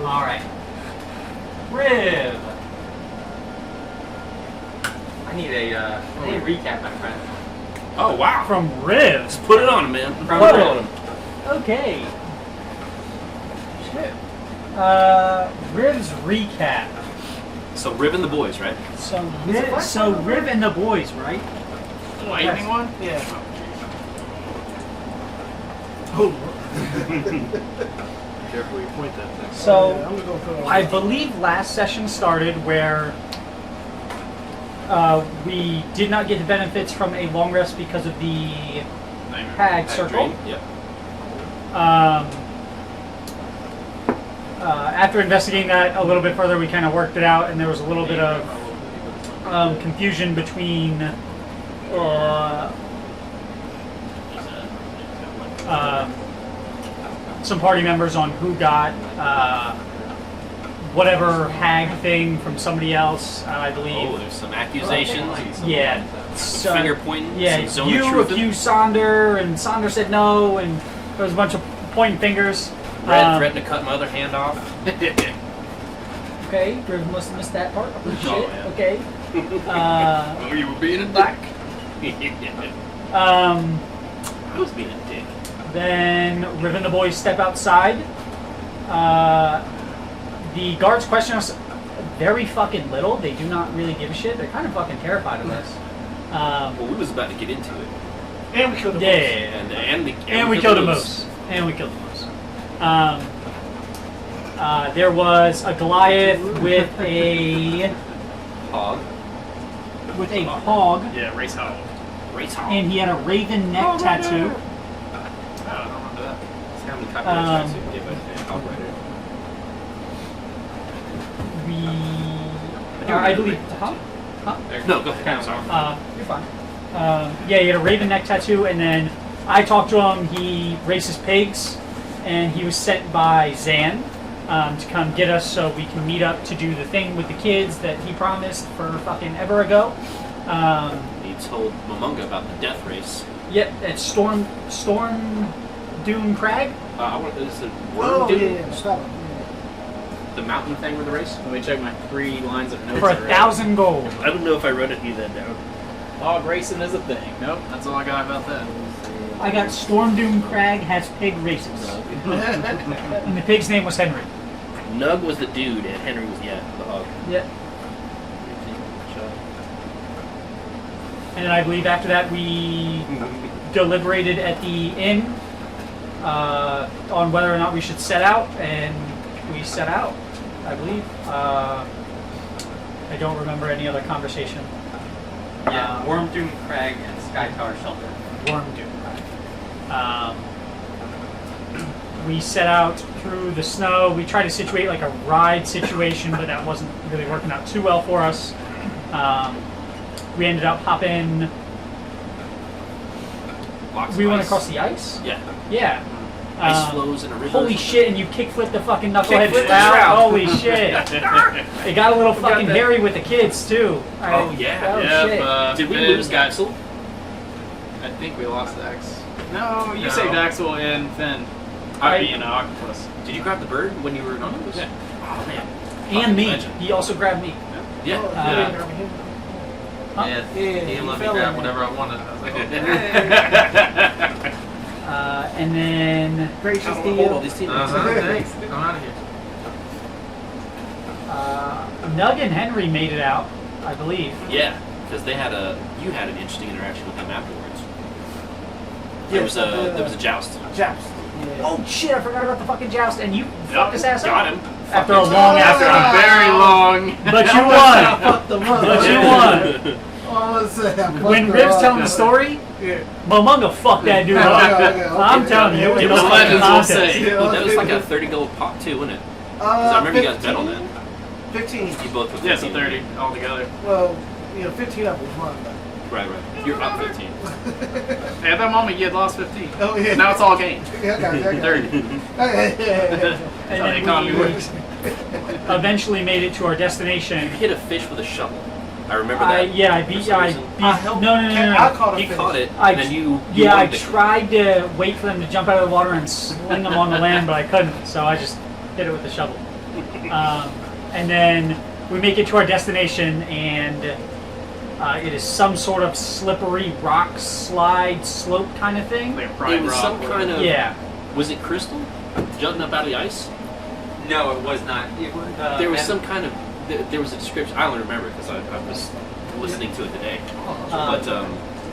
Alright. Riv! I need a recap, my friend. Oh, wow. From Rivs. Put it on him, man. From Put it Riv. on him. Okay. Shit. Riv's recap. So, Riv and the boys, right? So Riv and the boys, right? The lightning one? Yeah. Careful you point that thing. So I'm gonna go for the I believe last session started where we did not get the benefits from a long rest because of the Hag Circle. Dream. Yep. After investigating that a little bit further, we kind of worked it out, and there was a little bit of confusion between some party members on who got whatever hag thing from somebody else, I believe. Oh, there's some accusations. And some Yeah. finger pointing. Yeah, some zone of you truth. accused Sonder, and Sonder said no, and there was a bunch of pointing fingers. Red threatened to cut my other hand off. Okay, Riv must have missed that part. Oh, shit. yeah. Okay. Oh, you were being a dick. I was being a dick. Then Riv and the boys step outside. The guards question us very fucking little. They do not really give a shit. They're kind of fucking terrified of us. Well, we was about to get into it. And we killed the Yeah. And we killed a moose. And we killed the moose. There was a Goliath with a Hog. hog, Yeah, race hog. Race hog. and he had a raven neck tattoo. I don't remember that. See how many copyrights you give a hog rider. I believe. Huh? No, go ahead. Sorry. You're fine. Yeah, he had a raven neck tattoo, and then I talked to him. He races pigs, and he was sent by Zan to come get us so we can meet up to do the thing with the kids that he promised for fucking ever ago. He told Momonga about the death race. Yep, at Storm Dune Crag. I want is it Oh, Worm Dune? yeah, stop it. The mountain thing with the race? Let me check my 3 lines of notes. For 1,000 gold. I don't know if I wrote any of that down. Hog racing is a thing. Nope, that's all I got about that. I got Storm Dune Crag has pig races. And the pig's name was Henry. Nug was the dude, and Henry was, the hog. Yep. And then I believe after that we deliberated at the inn on whether or not we should set out, and we set out, I believe. I don't remember any other conversation. Yeah, Worm Doom Crag and Sky Tower Shelter. Worm Doom. We set out through the snow. We tried to situate like a ride situation, but that wasn't really working out too well for us. We ended up hopping. Lots We of went ice. across the ice. Yeah. Yeah. Ice flows in a river. Holy shit! And you kickflip the fucking knucklehead Kickflip the shroud. shroud. Holy shit! It got a little fucking that. hairy with the kids too. Oh, yeah. Oh, Yep, shit. Did we Finn lose got- Daxel? I think we lost Dax. No, you No. saved Axel and Finn. I- I'd be an octopus. Did you grab the bird when you were on it? Yeah. Oh, man. And me. Legend. He also grabbed me. Yeah. Oh, Uh, yeah. Huh? Yeah, Yeah, he you let me fell grab in whatever I wanted. I was like, okay. And then Gracious Hold deal. all these teams. Thanks. I'm out of here. Nug and Henry made it out, I believe. Yeah, because you had an interesting interaction with them afterwards. Yes, There was a joust. Joust. Yeah. Oh shit! I forgot about the fucking joust, and you fucked his ass Got up him. after a long After after. a very long. But you won. Fuck them up. But you won. Oh, let's say I fucked When them Riv's up. telling the story, Yeah. Momonga fucked that dude Okay, up. okay, okay. I'm telling you, it The was like a legends will contest. say. Yeah, Well, that was like a okay. 30 gold pot too, wasn't it? Because I remember you guys bet on that. 15. You both were 15. Yeah, so 30 altogether. Well, 15 of them was mine. Right. You're up 15. At that moment, you had lost 15. Oh, yeah. Now it's all gain. Yeah, I got it, I got it. 30. Okay, That's how the economy And works. then we eventually made it to our destination. You hit a fish with a shovel. I remember that. I beat. I helped. No. I caught a He fish. caught it, I- and then you Yeah, I won the- tried to wait for them to jump out of the water and sling them on the land, but I couldn't. So I just hit it with the shovel. And then we make it to our destination, and it is some sort of slippery rock slide slope kind of thing. Like a It pride was rock. some kind of. Yeah. Was it crystal? Jutting up out of the ice? No, it was not. It was, There was some kind of. There was a description. I don't remember because I was listening to it today. But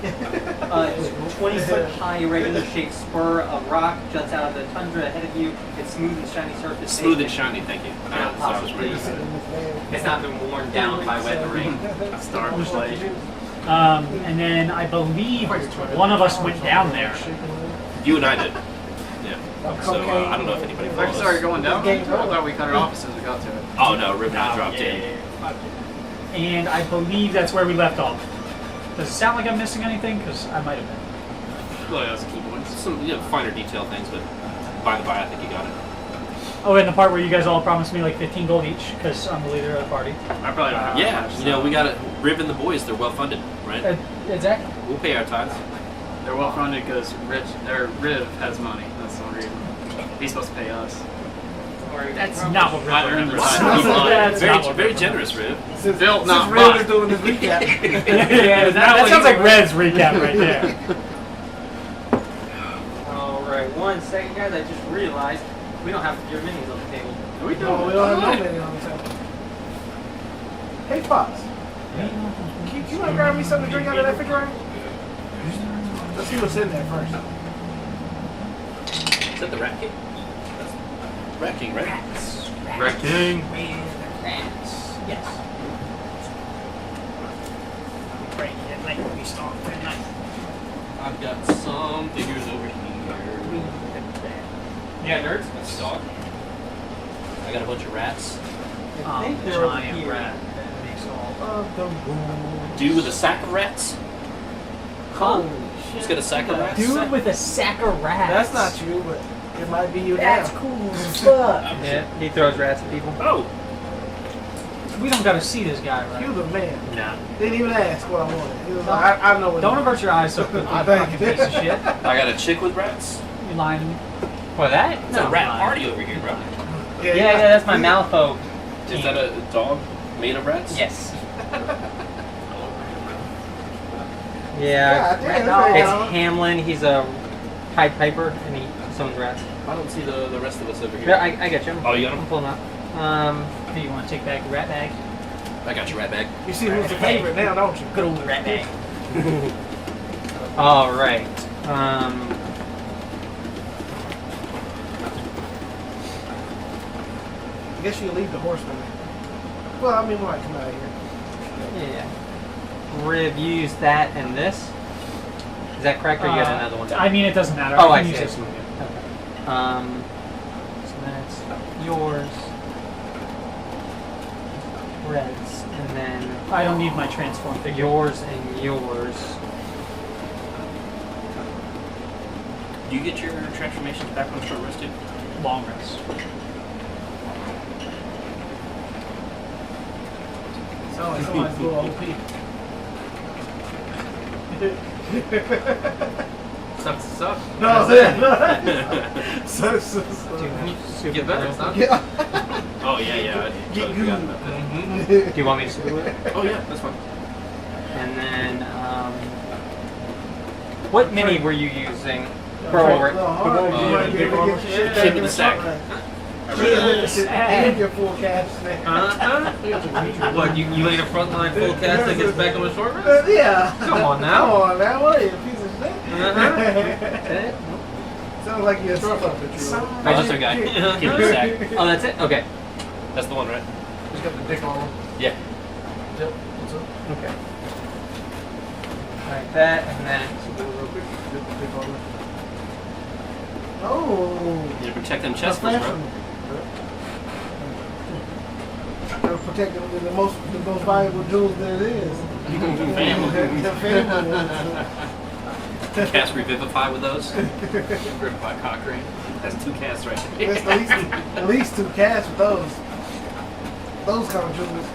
It's a 20-foot high, irregular shaped spur of rock juts out of the tundra ahead of you. It's smooth and shiny surface. smooth and shiny. Thank you. Not So I was reading possibly. that. It's not been worn down by wet and rain. Star play. And then I believe one of us went down there. You and I did. Yeah. So I don't know if anybody I followed started us. going down. I thought we cut it off as soon as we got to it. Oh no, Rip and I dropped in. And I believe that's where we left off. Does it sound like I'm missing anything? Because I might have been. Well, yeah, that's key points. Some finer detail things, but by the by, I think you got it. Oh, and the part where you guys all promised me like 15 gold each, because I'm the leader of the party. I probably don't have Yeah, much, you know, so- we got it. Rib and the boys, they're well funded, right? Exactly. We'll pay our tithes. They're well funded because Riv has money. That's the reason. He's supposed to pay us. That's not what I River remember That's that. He lied. Very, not what very River generous, Rib. Since, Built, not since Red bought. is doing this recap. Yeah, that sounds like Red's recap right there. Alright, 1 second, guys. I just realized we don't have your minis on the table. We No, we don't have no many on the table. Hey, Fox. Can you want to grab me something to drink out of that refrigerator? Let's see what's in there first. Is that the Rat King? That's Rat King, right? Rat King. Rats. Yes. Right, at night we start at night. I've got some figures over here. Yeah, nerds? That's a dog. I got a bunch of rats. I think they're over giant here. rat that makes all of the rules. Dude with a sack of rats? Huh? He's got a sack of rats? Dude with a sack of rats. That's not you, but it might be you That's now. cool as fuck. Yeah, he throws rats at people. Oh! We don't gotta see this guy, You right? the man. Nah. Didn't even ask what I wanted. He was like, I know what Don't it avert your eyes so quickly, you Thank fucking you. piece of shit. I got a chick with rats? You lying to me? For that? It's a rat party over here, bro. is. Yeah, that's my Malifaux. Is that a dog made of rats? Yes. God Yeah. damn, that's It's right. Hamlin. He's a Pied Piper, and he summons rats. I don't see the rest of us over here. Here, I get you. Oh, you got 'em? I'm pulling up. Hey, you wanna take back the rat bag? I got your rat bag. You see who's the favorite now, don't you? Good old rat bag. All right. I guess you leave the horseman. Well, I mean, when I come out here. Yeah. Riv, you use that and this. Is that correct, or you got another one? I mean, it doesn't matter. Oh, I can see. use this one. Okay. So that's yours. Red's, and then I don't need my transform figure. yours and yours. Do you get your transformations back on short rest too? Long rest. Sound like somebody's little OP. Sucks to suck. No, Dude, Get better, son. Yeah. Oh, yeah. I Get totally forgot good. about that. do you want me to screw it? Oh, yeah, that's fine. And then, what mini were you using? For No, over? hard. You might be able to get your shit back Keep it in the sack. And your full cash now. What, you ain't a frontline full cast that gets back on the short rest? Yeah. Come on now. Come on now. What are you, a piece of shit? Uh-huh. Sounds like you're Oh, that's our guy. Keep it the sack. Oh, that's it? Okay. That's the one, right? He's got the dick on him. Yeah. Yep. What's up? Okay. Alright, that, and then Real quick. Get the dick on him. Oh. You gotta protect them That's chest bro. fashion. Gotta protect the most valuable jewels there is. Family. The family. Cast Revivify with those. Revivify Cochrane. That's 2 casts right That's there. at least 2 casts with those. Those kind of jewels.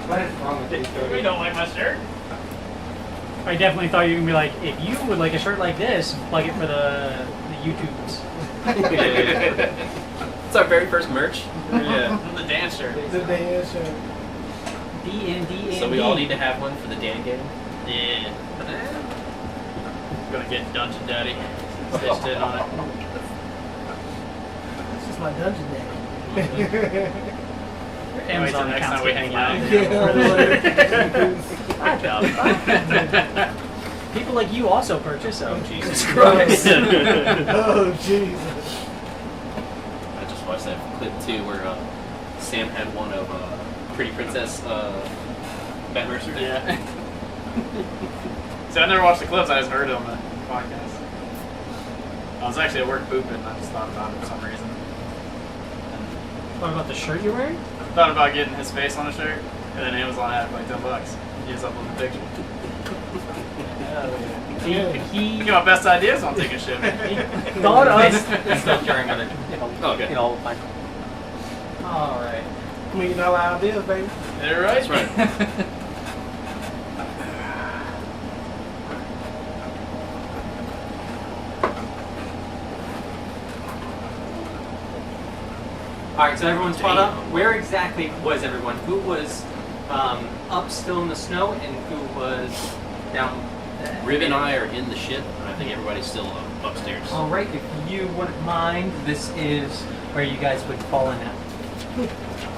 what is wrong with you? You don't like my shirt? I definitely thought you were gonna be like, if you would like a shirt like this, plug it for the YouTubes. It's That's our very first merch. Yeah, the dance shirt. The dance shirt. D&D. So we all need to have one for the Dan game. Yeah. Gonna get Dungeon Daddy stitched in on it. This is my dungeon daddy. Wait till Amazon next account's time we getting hang flagged. out. Yeah, I doubt it. People like you also purchase. Oh Jesus Christ. Christ! Oh Jesus. I just watched that clip too where Sam had one of Pretty Princess Matt Mercer. Yeah. See, I never watched the clips. I just heard it on the podcast. I was actually at work pooping. And I just thought about it for some reason. What about the shirt you're wearing? Thought about getting his face on a shirt, and then Amazon had it for like $10. He was up on the picture. He You know, my best ideas on taking shit. thought of. It's still carrying on it. Okay. It'll fine. All right. $1 million ideas, baby. You're right. That's right. All right, so everyone's caught up. Where exactly was everyone? Who was up still in the snow, and who was down? Riv and I are in the ship, and I think everybody's still upstairs. All right, if you wouldn't mind, this is where you guys would fall in at.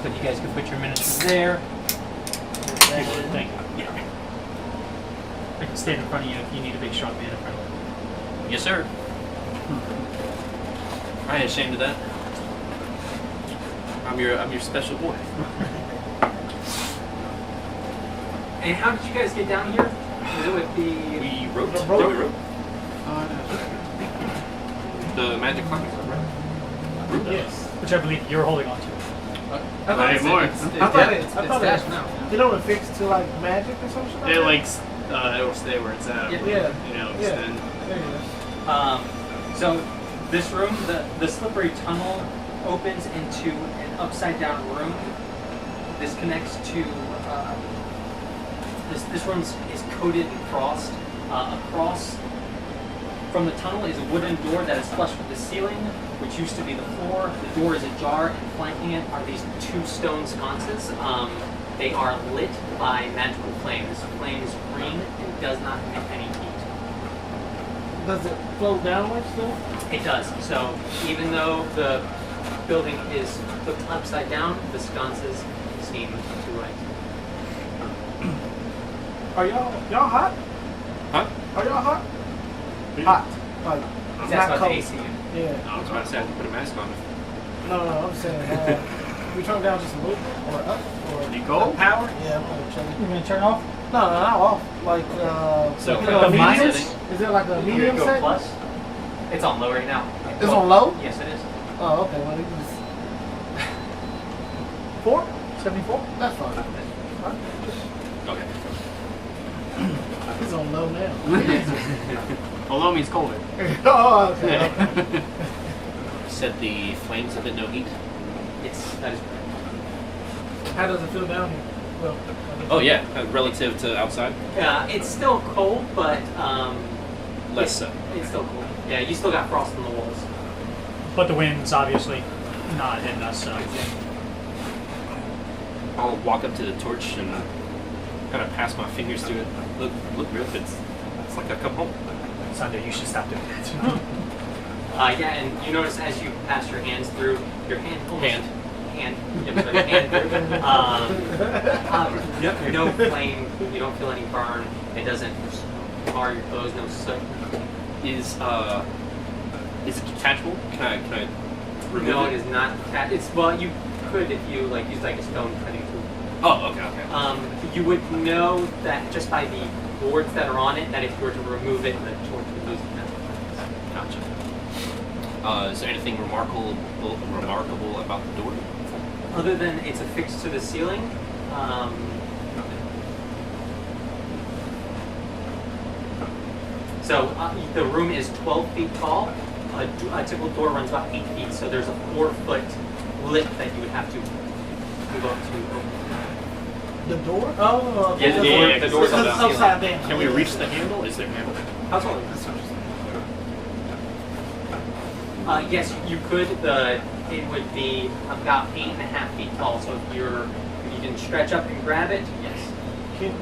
So you guys could put your miniatures there. Thank you. Yeah. I can stand in front of you if you need a big strong man in front of you. Yes, sir. I ain't ashamed of that. I'm your special boy. And how did you guys get down here? Was it with the? We wrote. The rope. Yeah, we wrote. The magic climbing club, right? Yes. Which I believe you're holding on to. Not anymore. I thought it. stashed now. You don't affix to like magic or some shit like It that? like it'll stay where it's at. Yeah. You know, Yeah. extend. There you go. So this room, the slippery tunnel opens into an upside down room. This connects to this room is coated in frost. Across from the tunnel is a wooden door that is flush with the ceiling, which used to be the floor. The door is ajar, and flanking it are these two stone sconces. They are lit by magical flames. Flame is green and does not emit any heat. Does it float downwards still? It does. So even though the building is flipped upside down, the sconces seem to right. Are y'all hot? Huh? Are y'all hot? Hot. Like That's not about cold. the AC unit. Yeah. I was about to say I have to put a mask on. No, I'm saying we turn down just a little bit or up or You cold? power? Yeah, I'm gonna check. You're gonna turn off? No, not off. Like So you for know, the medium? minus? Is it like a You medium go set? plus. It's on low right now. It's on low? Yes, it is. Oh, okay. Well, you just 4? 74? That's fine. Okay. It's on low now. Well, low means colder. Oh, okay. Set the flames up at no heat. Yes, that is correct. How does it feel down here? Well, Oh yeah, relative to outside, It's still cold, but less so. it's still cold. Yeah, you still got frost on the walls. But the wind's obviously not hitting us, so. I'll walk up to the torch and kind of pass my fingers through it. Look, Riff, it's like I come home. Sunday, you should stop doing that. Yeah, and you notice as you pass your hands through, your hand almost Hand. Yep, so your hand through. No flame. You don't feel any burn. It doesn't mar your clothes. No soot. Is it detachable? Can I remove No, it? it is not. It's well, you could if you like use like a stone cutting tool. Oh, okay. You would know that just by the boards that are on it, that if you were to remove it, the torch would lose its magic. Gotcha. Is there anything remarkable about the door? Other than it's affixed to the ceiling, so the room is 12 feet tall. A typical door runs about 8 feet, so there's a 4-foot lip that you would have to move up to open. the door? Oh, Yeah, the door's on the ceiling. upside down. Can we reach the handle? Is there a handle? How tall is it? Yes, you could. it would be about 8.5 feet tall. So if you can stretch up and grab it, yes. Can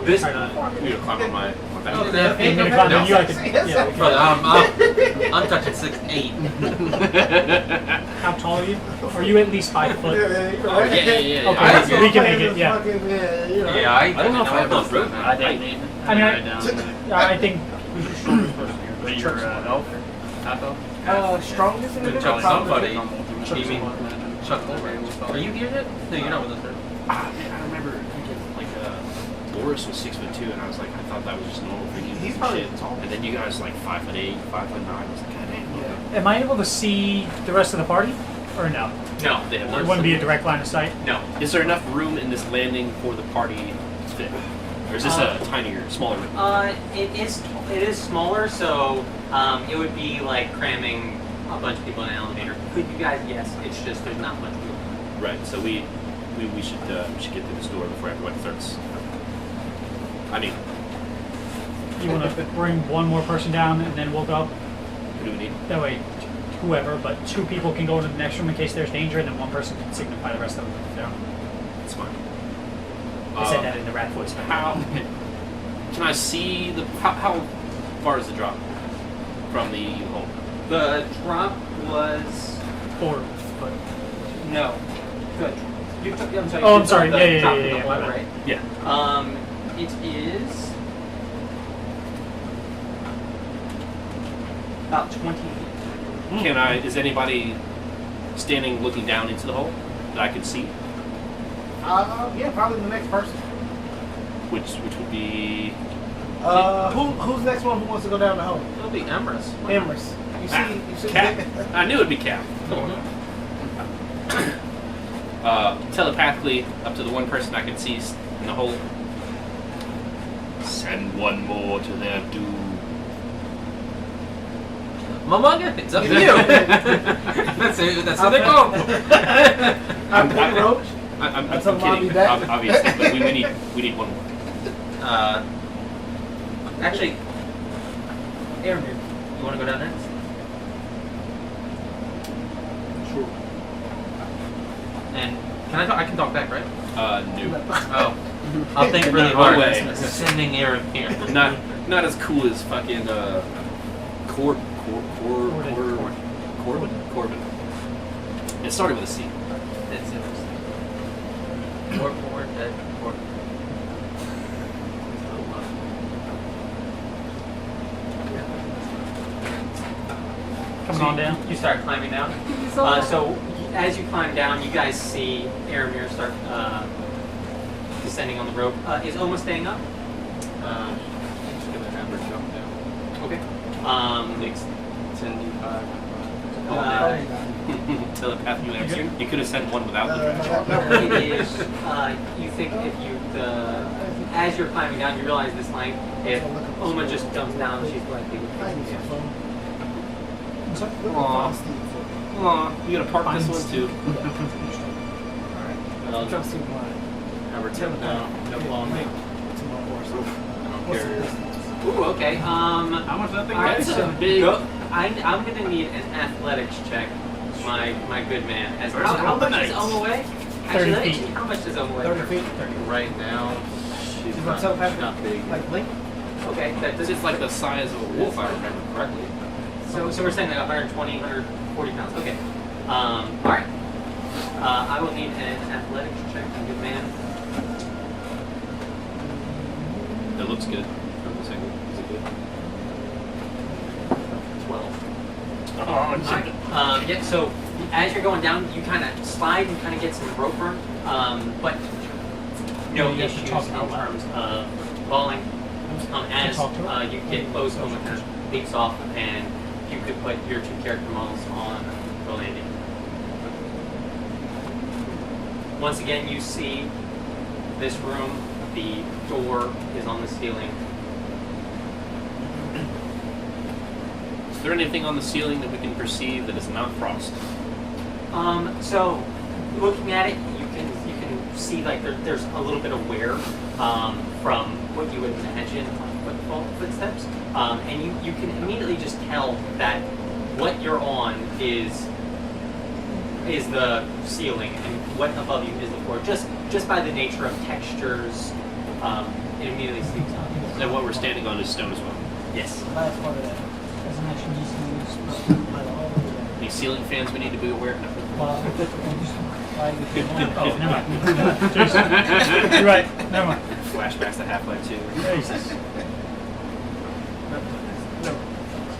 This- You gonna climb on my back? You gonna climb in, you like to, yeah, we can- Brother, I'm touching 6'8". How tall are you? Are you at least 5 foot? Yeah. Okay, I- we can make it. Yeah. Yeah, I don't know if I have those enough room. I think I mean, right I think we should show this person here. But you're elf? Half elf? Strongest Been individual. telling somebody. Chuck You mean someone. Chuck Colbert? Are you here yet? No, you're not with us, right? I remember thinking like Boris was 6'2", and I was like, I thought that was just normal for you. He's probably tall. And then you guys like 5'8", 5'9". I was like, God damn. Yeah. Am I able to see the rest of the party? Or no? No, They have It wouldn't be a direct line of sight? no. Is there enough room in this landing for the party to fit? Or is this a tinier, smaller room? It is smaller, so it would be like cramming a bunch of people in an elevator. Could you guys? Yes. It's just there's not much room. Right. So we should get through this door before everyone starts. I mean, You want to bring one more person down and then we'll go? who do we need? That way, whoever, but 2 people can go into the next room in case there's danger, and then 1 person can signify the rest of them down. It's fine. I said that in the rat voice. but- How can I see the? How far is the drop from the hole? The drop was 4 foot. no. Good. You took, I'm sorry. Oh, you I'm took sorry. the Yeah, top of yeah, the my hole, bad. right? Yeah. It is about 20 feet. Can I? Is anybody standing looking down into the hole that I could see? Yeah, probably the next person. Which would be Who's the next one who wants to go down the hole? It'll be Emrys. Emrys. You see. Cap. I knew it'd be Cap. Telepathically up to the one person I can see in the hole. Send one more to their doom. Mamanga, it's up to you. That's it. That's how they go. I'm Pete Roach. I'm That's a lobby kidding, back. obviously, but we need one more. Actually, Aaron, you want to go down next? Sure. And can I talk? I can talk back, right? No. Oh. I'll think really No hard. way. Sending Aaron here. Not as cool as fucking Corbin. It started with a C. That's interesting. Or dead. Or. Coming on down. You start climbing down. So as you climb down, you guys see Aramir start descending on the rope. Is Oma staying up? Just gonna have her jump down. Okay. Takes 10 d5. Telepath, you could have sent one without the trash. It is. You think if you as you're climbing down, you realize this might. If Oma just jumps down, she's likely to. Aw, you gotta park this one too. I'll Trust you blind. have her tip down. No problem. To my horse. I don't What's the care. distance? Ooh, okay. How much of that thing All right, weighs? so big. I'm gonna need an athletics check, my good man. As Where's how all the much does knights? Oma weigh? 30 Actually, let me feet. see, how much does Oma weigh? 30 feet. Right now, she's Is not, my telepathy not big. like Link? Okay, that This does is like the size of a wolf, if I remember correctly. so we're saying like 120, 140 pounds. Okay. All right. I will need an athletics check, my good man. It looks good. From the second. Is it good? 12. Oh, Alright. Yeah, so as you're going down, you kind of slide and kind of get some rope burn, but no You have to issues talk in out loud. terms of falling. As talk to her? you get close, Oma kind of leaps off, and you could put your 2 character models on the landing. Once again, you see this room. The door is on the ceiling. Is there anything on the ceiling that we can perceive that is not frost? So looking at it, you can see like there's a little bit of wear from what you would imagine on footsteps, and you can immediately just tell that what you're on is is the ceiling, and what above you is the floor. Just by the nature of textures, it immediately sleeps out. And what we're standing on is stone as well. Yes. Last part of that. Doesn't actually just use Any ceiling fans we need to be aware of? Oh, never mind. Jason, you're right. Never mind. Flashbacks to Half-Life 2. Jesus.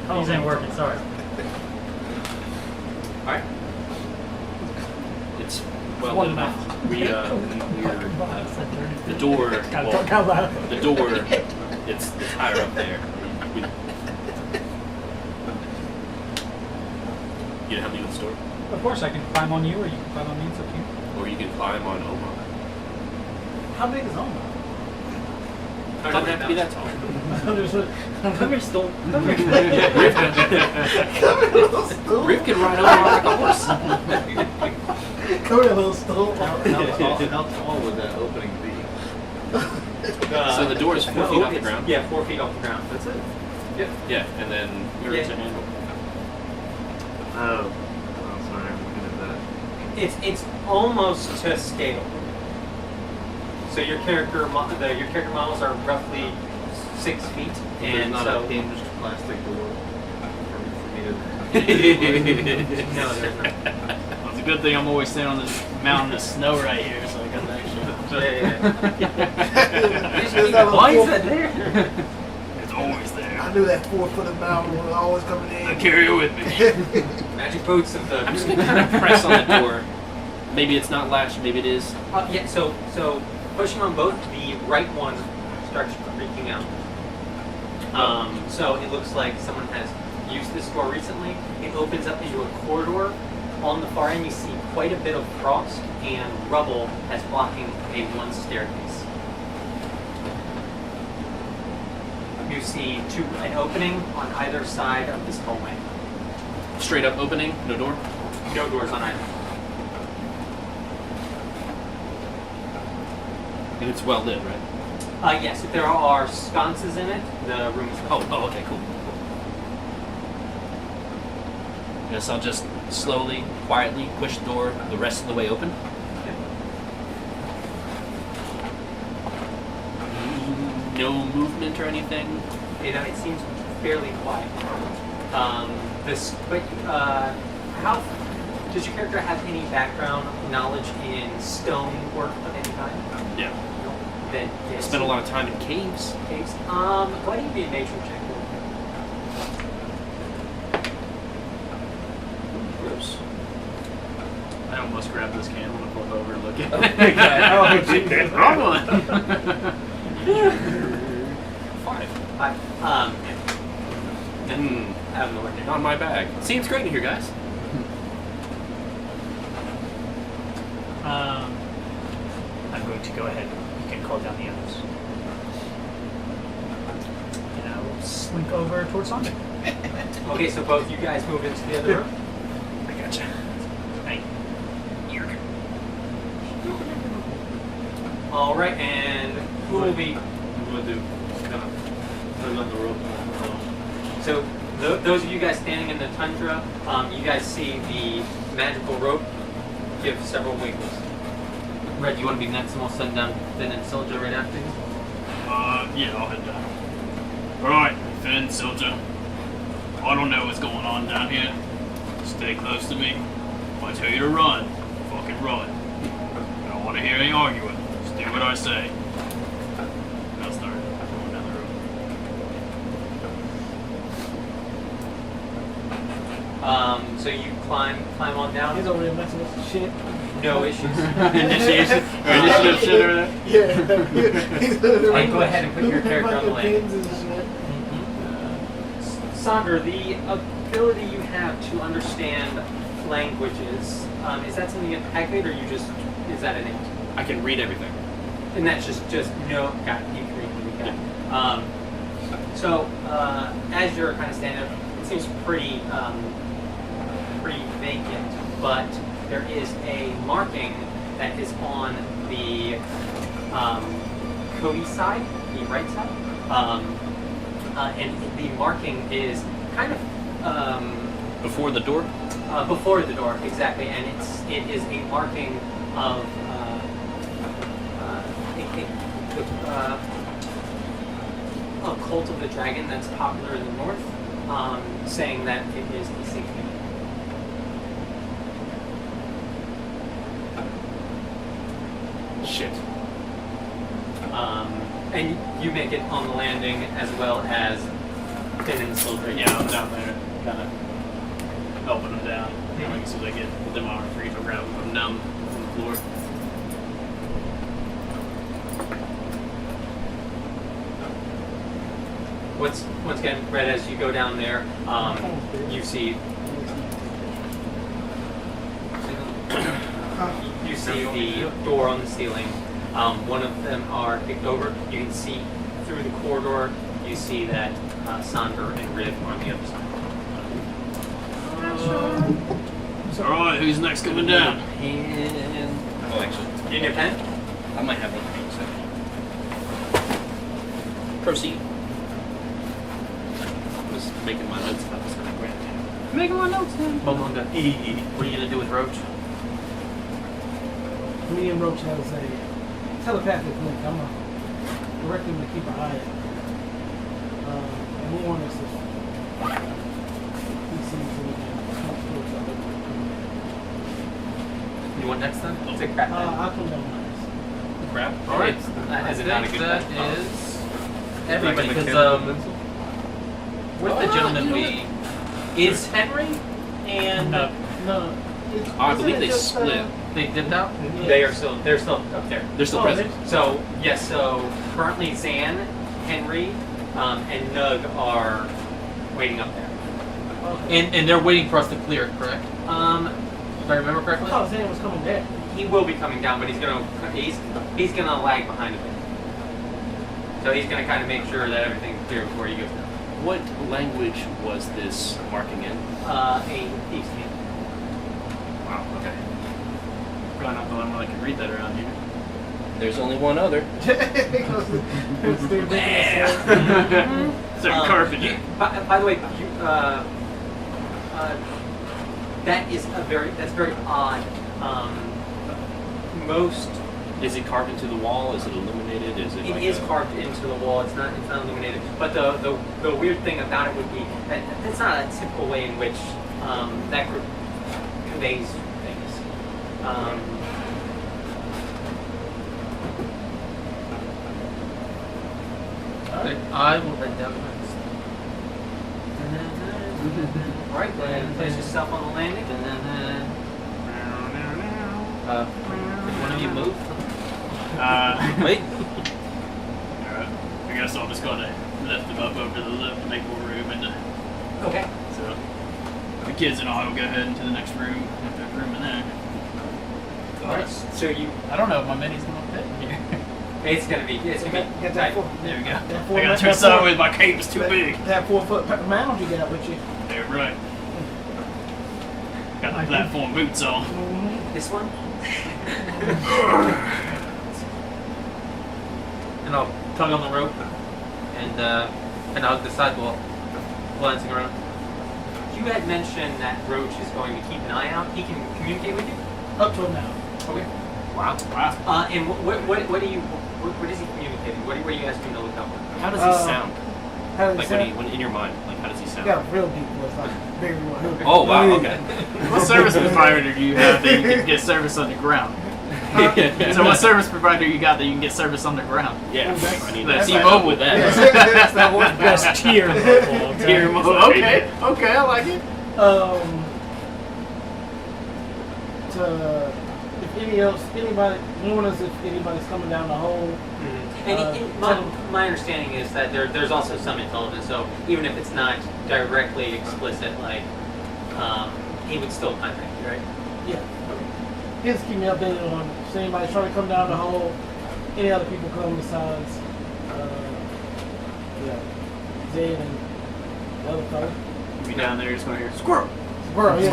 These ain't working. Sorry. Alright. It's well One lit mouth. enough. The door. Gotta well, talk out loud. the door. It's higher up there. You know how me with the door? Of course, I can climb on you, or you can climb on me. It's up to you. Or you can climb on Omar. How big is Oma? It doesn't have to be that tall. There's a Come here, Stone. Rick can ride Omar like a horse. Come here, little stool. How tall would that opening be? So the door is 4 feet off the ground? Yeah, 4 feet off the ground. That's it. Yeah, and then where is Yeah. the handle? Oh, sorry, I'm looking at that. It's almost to scale. So your character models are roughly 6 feet, There's and not so a hinged plastic door for me to. no, there's not. Well, it's a good thing I'm always standing on this mountain of snow right here, so I got the extra. Why is that there? It's always there. I knew that 4-foot mountain was always coming in. I carry it with me. Magic boots of the. I'm just gonna kind of press on the door. Maybe it's not latched, maybe it is. Yeah. So pushing on both, the right one starts creaking out. So it looks like someone has used this door recently. It opens up into a corridor. On the far end, you see quite a bit of frost and rubble as blocking a one staircase. You see an opening on either side of this hallway. Straight up opening, no door. No doors on either. And it's well lit, right? Yes, if there are sconces in it, the room is Oh, okay, cool. Guess I'll just slowly, quietly push the door the rest of the way open. No movement or anything. It seems fairly quiet. How does your character have any background knowledge in stone work of any kind? Yeah. No. Then I yes. spent a lot of time in caves. Caves. Why don't you be a nature check? Gross. I almost grabbed this can. I'm gonna flip over and look at Oh, it. geez. Wrong one. 5. Hi. I don't know what they're Not in my bag. Seems great in here, guys. I'm going to go ahead. You can call down the others. And I will slink over towards Sonic. Okay, so both you guys move into the other room. I gotcha. Hey. All right, and who will be? I'm gonna do kind of put another rope. So those of you guys standing in the tundra, you guys see the magical rope give several wiggles. Red, you want to be next, and we'll send down Finn and Silja right after you. Yeah, I'll head down. Alright, Finn, Silja. I don't know what's going on down here. Stay close to me. If I tell you to run, fucking run. I don't want to hear any arguing. Just do what I say. I'll start going down the road. So you climb on down. He's over there messing with the shit. No issues. Initiation or initiative shit over there? Yeah. He's Hey, go ahead and put your character on the land. pins and shit. Sandra, the ability you have to understand languages, is that something you activate, or is that innate? I can read everything. And that's just no, got it, you can read it, got it. So as you're kind of standing up, it seems pretty vacant, but there is a marking that is on the Cody side, the right side, and the marking is kind of Before the door? Before the door, exactly, and it is a marking of a cult of the dragon that's popular in the north, saying that it is the sacred. Shit. And you make it on the landing as well as Finn and Sildred. Yeah, I'm down there, kind of helping them down. As soon as I get them on free, I'll grab them, put them down on the floor. Once again, Red, as you go down there, you see the door on the ceiling. One of them are kicked over. You can see through the corridor. You see that Sonder and Riv are on the other side. Alright, who's next coming down? And oh, actually, You need your pen? I might have one for you. So proceed. I'm just making my notes about this kind of grand. Making my notes, man. Momonga. What are you gonna do with Roach? Me and Roach has a telepathic link. I'm gonna direct him to keep an eye out. And warn us if he sees anything. You want next then? Take back. I'll come down next. Crap. All right. Is it not a good That bet? is everybody, Like a because mechanical with the gentleman we is Henry and No. I believe they split. they dipped out. They're still up there. They're still present. So yes, so currently Zan, Henry, and Nug are waiting up there. And they're waiting for us to clear it, correct? If I remember I correctly. thought Zan was coming down. He will be coming down, but he's gonna lag behind a bit. So he's gonna kind of make sure that everything's clear before he goes down. What language was this marking in? A thieves' hand. Wow, okay. Probably not the only one that can read that around here. There's only one other. Sir Carpenter. By the way, that's very odd. Most Is it carved into the wall? Is it illuminated? Is it? it like is a- carved into the wall. It's not illuminated. But the weird thing about it would be that that's not a typical way in which that group conveys things. I will head down next. All right, go ahead and place yourself on the landing. One of you move. Wait. Alright. I guess I'll just go ahead and lift them up over to the left to make more room. And Okay. so the kids and I will go ahead into the next room if there's room in there. All right. So you, I don't know if my mini's gonna fit in here. it's gonna be Get tight. that four. There we go. That four- I got that too so four- with my cape is too big. That 4 foot mound you got with you. They're right. Got the platform boots on. This one. And I'll tug on the rope and hug the sidewall, glancing around. You had mentioned that Roach is going to keep an eye out. He can communicate with you. Up till now. Okay. Wow. Wow. And what do you what is he communicating? What are you asking him to look up? How does he sound? How does Like it when in your mind, like how does he You sound? got a real deep voice, like very real. Oh wow. Okay. What service provider do you have that you can get service underground? So what service provider you got that you can get service underground? Yeah. I need Let's that. T-Mobile with that. That's that one. Best tier level. Tier mobile. Okay, I like it. If anybody, warn us if anybody's coming down the hole. And my understanding is that there's also some intelligence. So even if it's not directly explicit, like he would still contact you, right? Yeah. He'll just keep me updated on if anybody's trying to come down the hole, any other people come besides, Zed and the other fellow. You be down there, you're just gonna hear squirrel. Squirrel, yeah.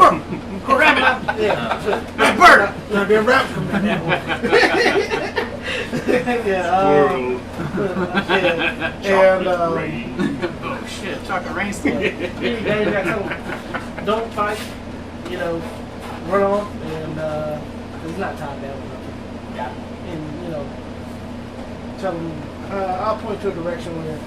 Squirrel, rabbit. Yeah. Hey, bird. There'll be a rabbit coming down that hole. Yeah. And Oh shit, chocolate rain yeah, stick. you gotta tell them, don't fight. you know, run off and it's not tied down with nothing. Yeah. And you know, tell him I'll point to a direction where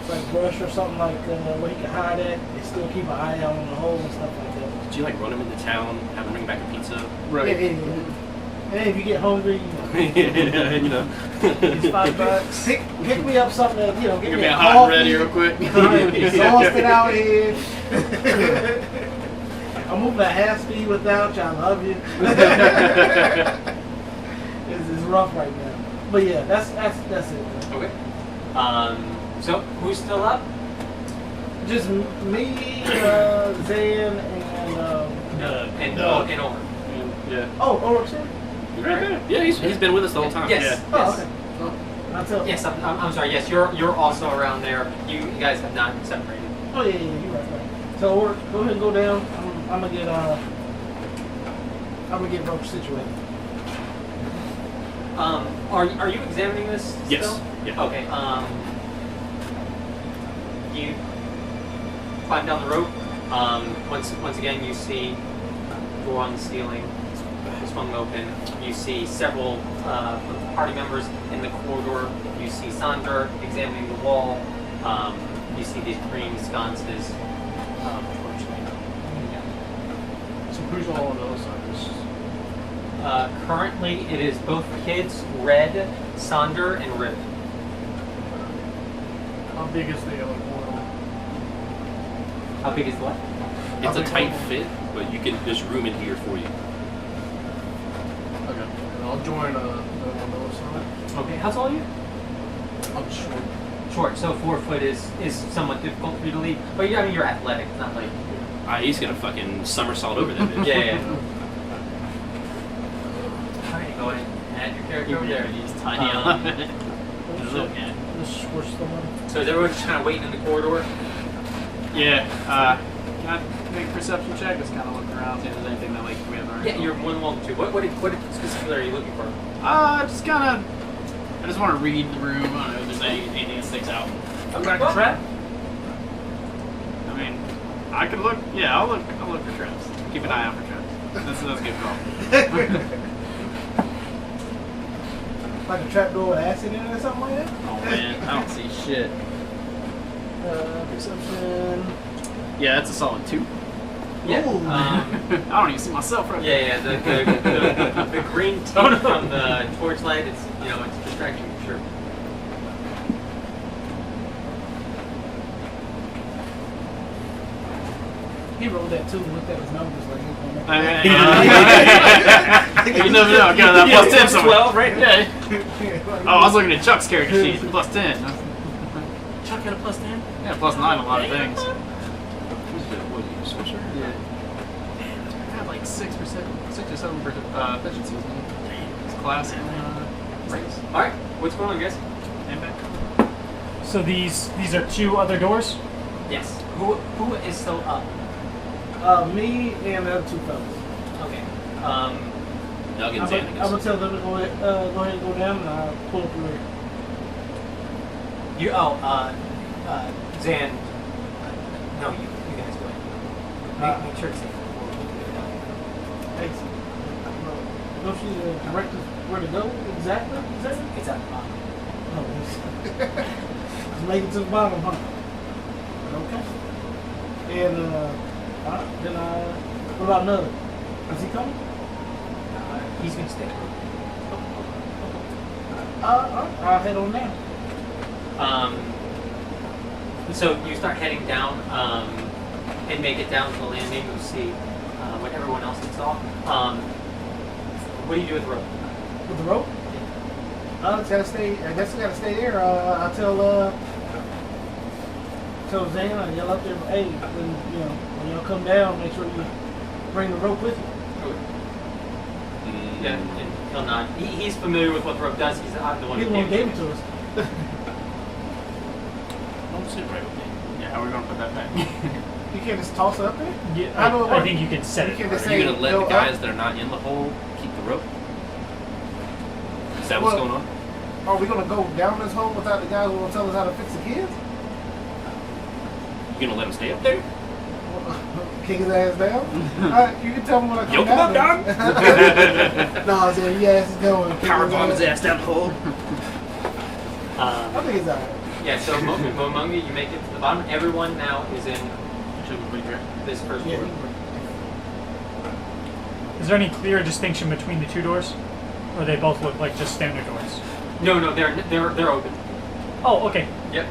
it's like brush or something like where he can hide at and still keep an eye out on the hole and stuff like that. Did you like run him into town, have him bring back a pizza? Yeah, yeah, yeah. And if you get hungry, you know, You know. It's $5. pick me up something that, you know, get Give me me a a hot and coffee. ready real quick. I'm exhausted out here. I'm moving at half speed without you. I love you. It's rough right now. But yeah, that's it. Okay. So who's still up? Just me, Zan, and And Orr. Yeah. Ulrich, sir? Yeah, he's been with us the whole time. Yes. Yeah. Oh, Yes. okay. I'll tell. Yes. I'm sorry. Yes, you're also around there. You guys have not separated. Oh yeah, you're right. So Ulrich, go ahead and go down. I'm gonna get Roach situated. Are you examining this? Yes. Still? Yeah. Okay. You climb down the rope. Once again, you see a door on the ceiling swung open. You see several of the party members in the corridor. You see Sandra examining the wall. You see these green sconces. So who's all on the other side? Currently, it is both kids, Red, Sonder, and Rip. How big is the other portal? How big is what? It's a tight fit, but there's room in here for you. Okay. I'll join the one on the other side. Okay, how tall are you? I'm short. Short, so 4 foot is somewhat difficult for you to lead. But I mean, you're athletic, it's not like. He's gonna fucking somersault over that bitch. Yeah. Alright, go ahead. Add your character over there. He's tiny Um, on it. Little guy. Just squish someone. So is everyone just kind of waiting in the corridor? Yeah. Can I make a perception check? Just kind of look around, see if there's anything that like we haven't already. Yeah, you're more than welcome to. What specifically are you looking for? Just kind of. I just want to read the room. I don't know if there's anything that sticks out. Like a trap? I mean, I could look. Yeah, I'll look for traps. Keep an eye out for traps. That's a good call. Like a trapdoor with acid in it or something like that? Oh man, I don't see shit. Perception. Yeah, that's a solid 2. Yeah. Ooh. I don't even see myself right Yeah. The green tint from the torchlight. It's it's distracting for sure. He rolled that 2 and looked at his numbers like he was gonna You never know. Got that plus 10 somewhere. 12, right? Yeah. Oh, I was looking at Chuck's character sheet. Plus 10. Chuck had a +10? Yeah, plus 9 a lot of things. What are you, sorcerer? Yeah. I had like 6 or 7 efficiencies. It's class and race. All right. What's going on, guys? And back. So these are 2 other doors. Yes. Who is still up? me and the other 2 fellas. Okay. Doug and I'm Zan, I guess. gonna tell them to go ahead and go down and I'll pull up the rear. Zan. No, you guys go ahead. Make sure it's safe. Thanks. Don't you direct us where to go exactly? It's at the bottom. Oh, just make it to the bottom, huh? Okay. And then what about another? Is he coming? He's gonna stay. I'll head on down. So you start heading down and make it down to the landing. You see what everyone else had saw. What do you do with the rope? With the rope? It's gotta stay. I guess I gotta stay there. I'll tell Zan. I yell up there, hey, when y'all come down, make sure you bring the rope with you. Yeah, and he'll nod. He's familiar with what the rope does. He's the one He's who the one who gave it to us. Don't sit right with me. Yeah, how are we gonna put that back? You can't just toss it up there. Yeah, I know I what- think you can set You it. can just Are you gonna let go the up. guys that are not in the hole keep the rope? Is that what's Well- going on? Are we gonna go down this hole without the guys who will tell us how to fix the kids? You gonna let them stay up there? kick his ass down. You can tell me when I come Yoke him down up, there. No, I said, yeah, it's going. Power bomb his ass down the hole. I think it's alright. Yeah, so Momonga, you make it to the bottom. Everyone now is in this first Yeah. door. Is there any clear distinction between the two doors? Or they both look like just standard doors? No, they're open. Oh, okay. Yep.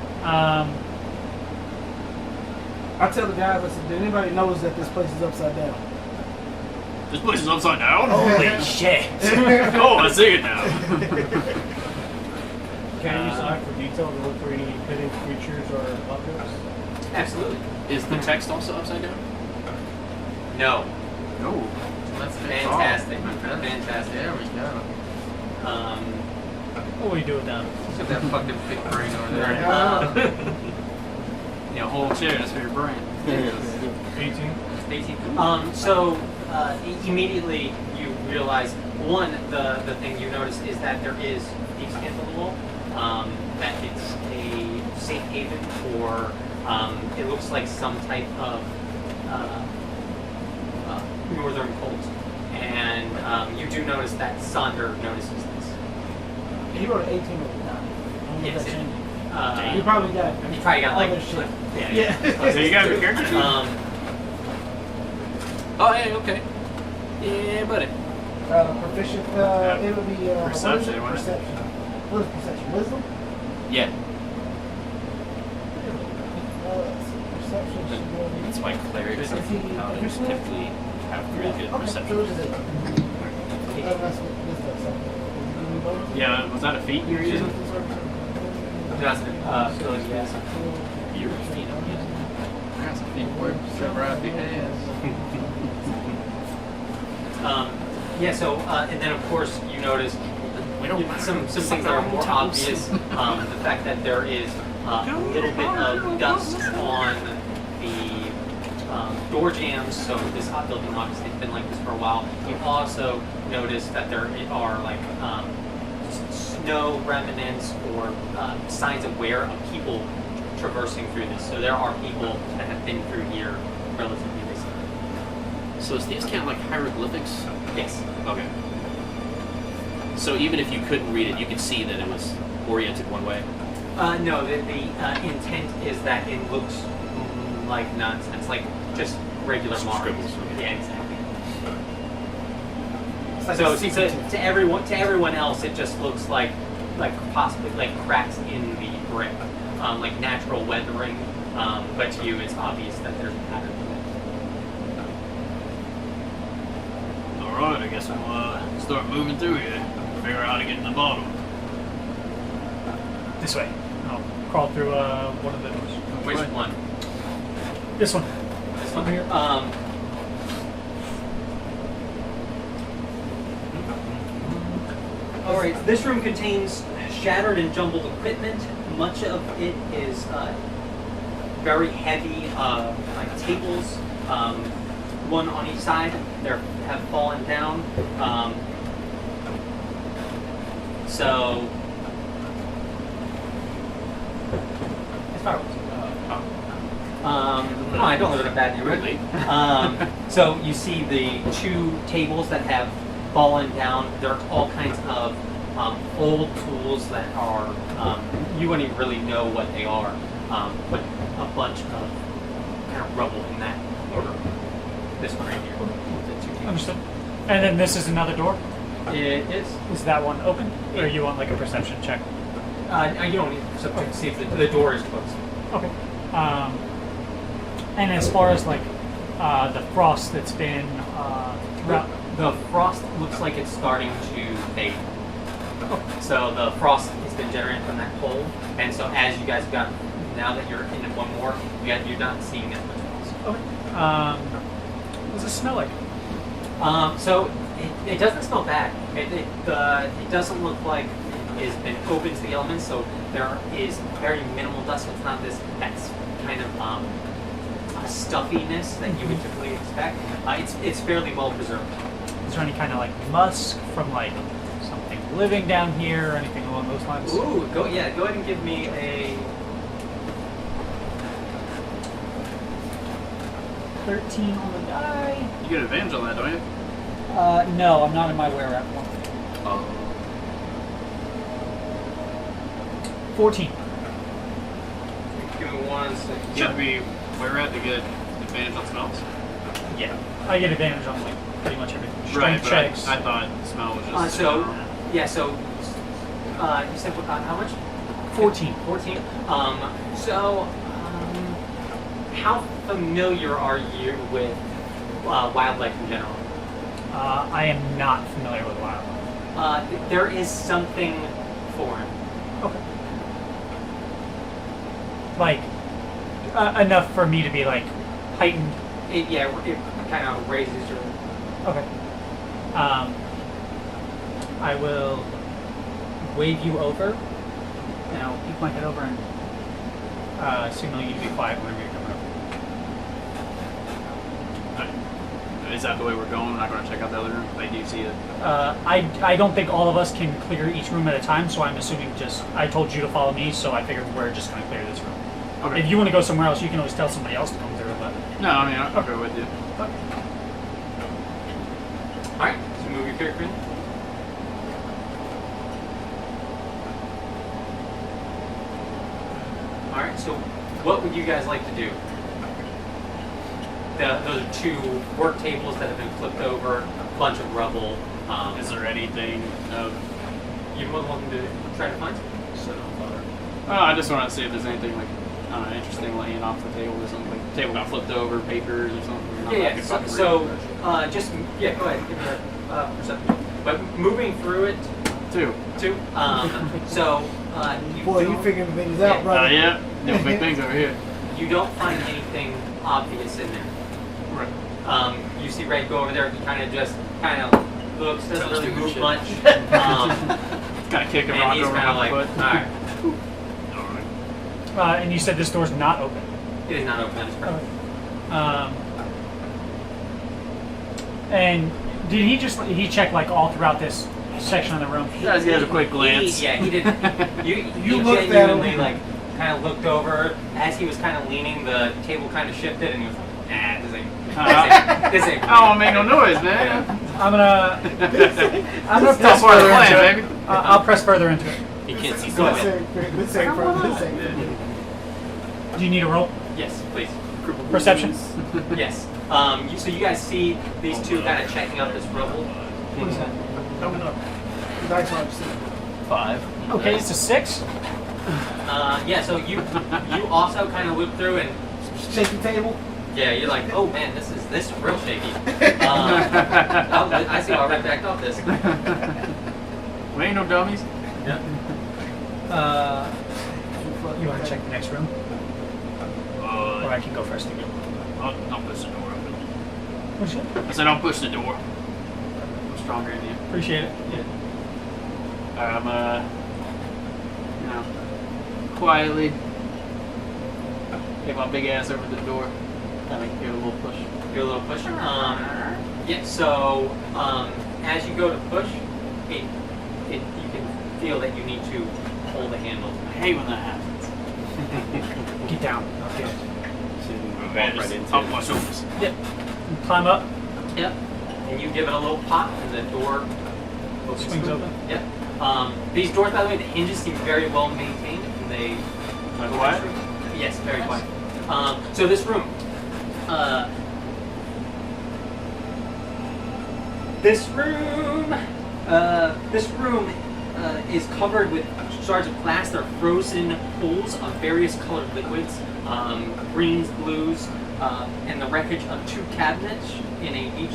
I tell the guys, I said, did anybody notice that this place is upside down? This place is upside down. Holy shit. Oh, I see it now. Can I use eye for detail to look for any hidden creatures or objects? Absolutely. Is the text also upside down? No. No. That's Fantastic. my friend. Fantastic. There we go. What will you do with them? Look at that fucking big brain over there. Yeah, whole chair just for your brain. 18. 18. So immediately you realize the thing you notice is that there is deep skin to the wall. That it's a safe haven for it looks like some type of northern cult, and you do notice that Sonder notices this. He wrote an 18 over 9. I don't know if Yes, that it- changed. He probably got. You probably got like other shit. yeah. So you got your character sheet? Oh, hey, okay. Yeah, buddy. Proficient. It would be Perception, what is it? wouldn't it? Perception. What is perception? Wisdom. Yeah. Perception should go. That's why clerics and paladins typically have really good Okay, perception. so it's 8. That's what this does. So, Yeah, was that a feat you were using? That's ability, yes. You're a feat, I'm using. I got some big words over out your ass. Yeah, so, and then of course you notice some things that are more obvious. The fact that there is a little bit of dust on the door jambs, so this building obviously has been like this for a while. You also notice that there are like snow remnants or signs of wear of people traversing through this. So there are people that have been through here relatively recently. So is these kind of like hieroglyphics? Yes. Okay. So even if you couldn't read it, you could see that it was oriented one way. No, the intent is that it looks like nonsense, like just regular Some marks. scribbles, okay. Yeah, exactly. So to everyone else, it just looks like possibly like cracks in the brick, like natural weathering. But to you, it's obvious that there's a pattern to it. Alright, I guess we'll start moving through here. Figure out how to get to the bottom. This way. I'll crawl through one of the doors. Which one? This one. This one here. All right. This room contains shattered and jumbled equipment. Much of it is very heavy, like tables. One on each side. They have fallen down. So. As far as no, I don't live in a bad neighborhood. So you see the two tables that have fallen down. There are all kinds of old tools that are, you wouldn't even really know what they are, but a bunch of kind of rubble in that order. This one right here. The two tables. Understood. And then this is another door. It is. Is that one open? Or you want like a perception check? You don't need to see if the door is closed. Okay. And as far as like the frost that's been throughout. The frost looks like it's starting to fade. So the frost has been generated from that hole, and so as you guys got, now that you're into one more, you're not seeing that much frost. Okay. What does it smell like? So it doesn't smell bad. It doesn't look like it has been open to the elements. So there is very minimal dust. So it's not that's kind of stuffiness that you would typically expect. It's fairly well preserved. Is there any kind of like musk from like something living down here or anything along those lines? Ooh, go ahead and give me a. 13 on the die. You get advantage on that, don't you? No, I'm not in my where at one. 14. Give me 1 second. Should be where we're at to get advantage on spells. Yeah. I get advantage on like pretty much everything. Right, Strength but checks. I thought smell was just. So you said how much? 14. 14. How familiar are you with wildlife in general? I am not familiar with wildlife. There is something foreign. Okay. Like, enough for me to be like heightened. It kind of raises your. Okay. I will wave you over, and I'll peek my head over and signal you to be quiet whenever you're coming over. Is that the way we're going? We're not going to check out the other room? Like, do you see it? I don't think all of us can clear each room at a time, so I'm assuming I told you to follow me, so I figured we're just going to clear this room. Okay. If you want to go somewhere else, you can always tell somebody else to come through, but... No, I mean, I'll go with you. All right. So move your character in. All right. So, what would you guys like to do? Those are 2 work tables that have been flipped over, a bunch of rubble. Is there anything of. You're more than welcome to try to find some. Oh, I just want to see if there's anything, like, I don't know, interesting laying off the table or something. Like, the table got flipped over, papers or something. Not like Yeah. a fucking So, room. go ahead. Give me a perception. But moving through it, 2. too. You Boy, you don't- figuring things out, brother. Yeah. Doing big things over here. You don't find anything obvious in there. Right. You see Ray go over there. He kind of looks, doesn't really move shit. much. Kind of kick a And rock he's over kind of my like, all foot. right, Alright. and you said this door's not open. it is not open. It's perfect. And did he check like all throughout this section of the room? You guys get a quick glance. He did. He looked at genuinely him. like kind of looked over as he was kind of leaning. The table kind of shifted, and he was like, "Nah, this ain't." I don't want to make no noise, man. I'm gonna That's press part of the further plan, into baby. it. I'll press further into it. He can't see Go Let's ahead. say Do you need a roll? Yes, please. Perception? Yes. So you guys see these 2 kind of checking out this rubble. What is that? Open up. Dice hard to see. 5. Okay, it's a 6. Yeah. So you also kind of look through and Shaky table. yeah, you're like, oh man, this is real shaky. I see why I backed off this. We ain't no dummies. You want to check the next room? Or I can go first again. I'll push the door open. What's it? I said I'll push the door. I'm stronger than you. Appreciate it. Yeah. I'm quietly get my big ass over the door. Kind of give it a little push. Give a little push. Yeah. So as you go to push, you can feel that you need to hold the handle. I hate when that happens. Get down. Okay. Walk right into Up it. my shoulders. Yep. Climb up. Yep. And you give it a little pop, and the door Swings open. Yep. These doors, by the way, the hinges seem very well maintained, and they. Like what? Yes, very quiet. So this room. This room is covered with shards of glass. There are frozen pools of various colored liquids, greens, blues, and the wreckage of 2 cabinets in each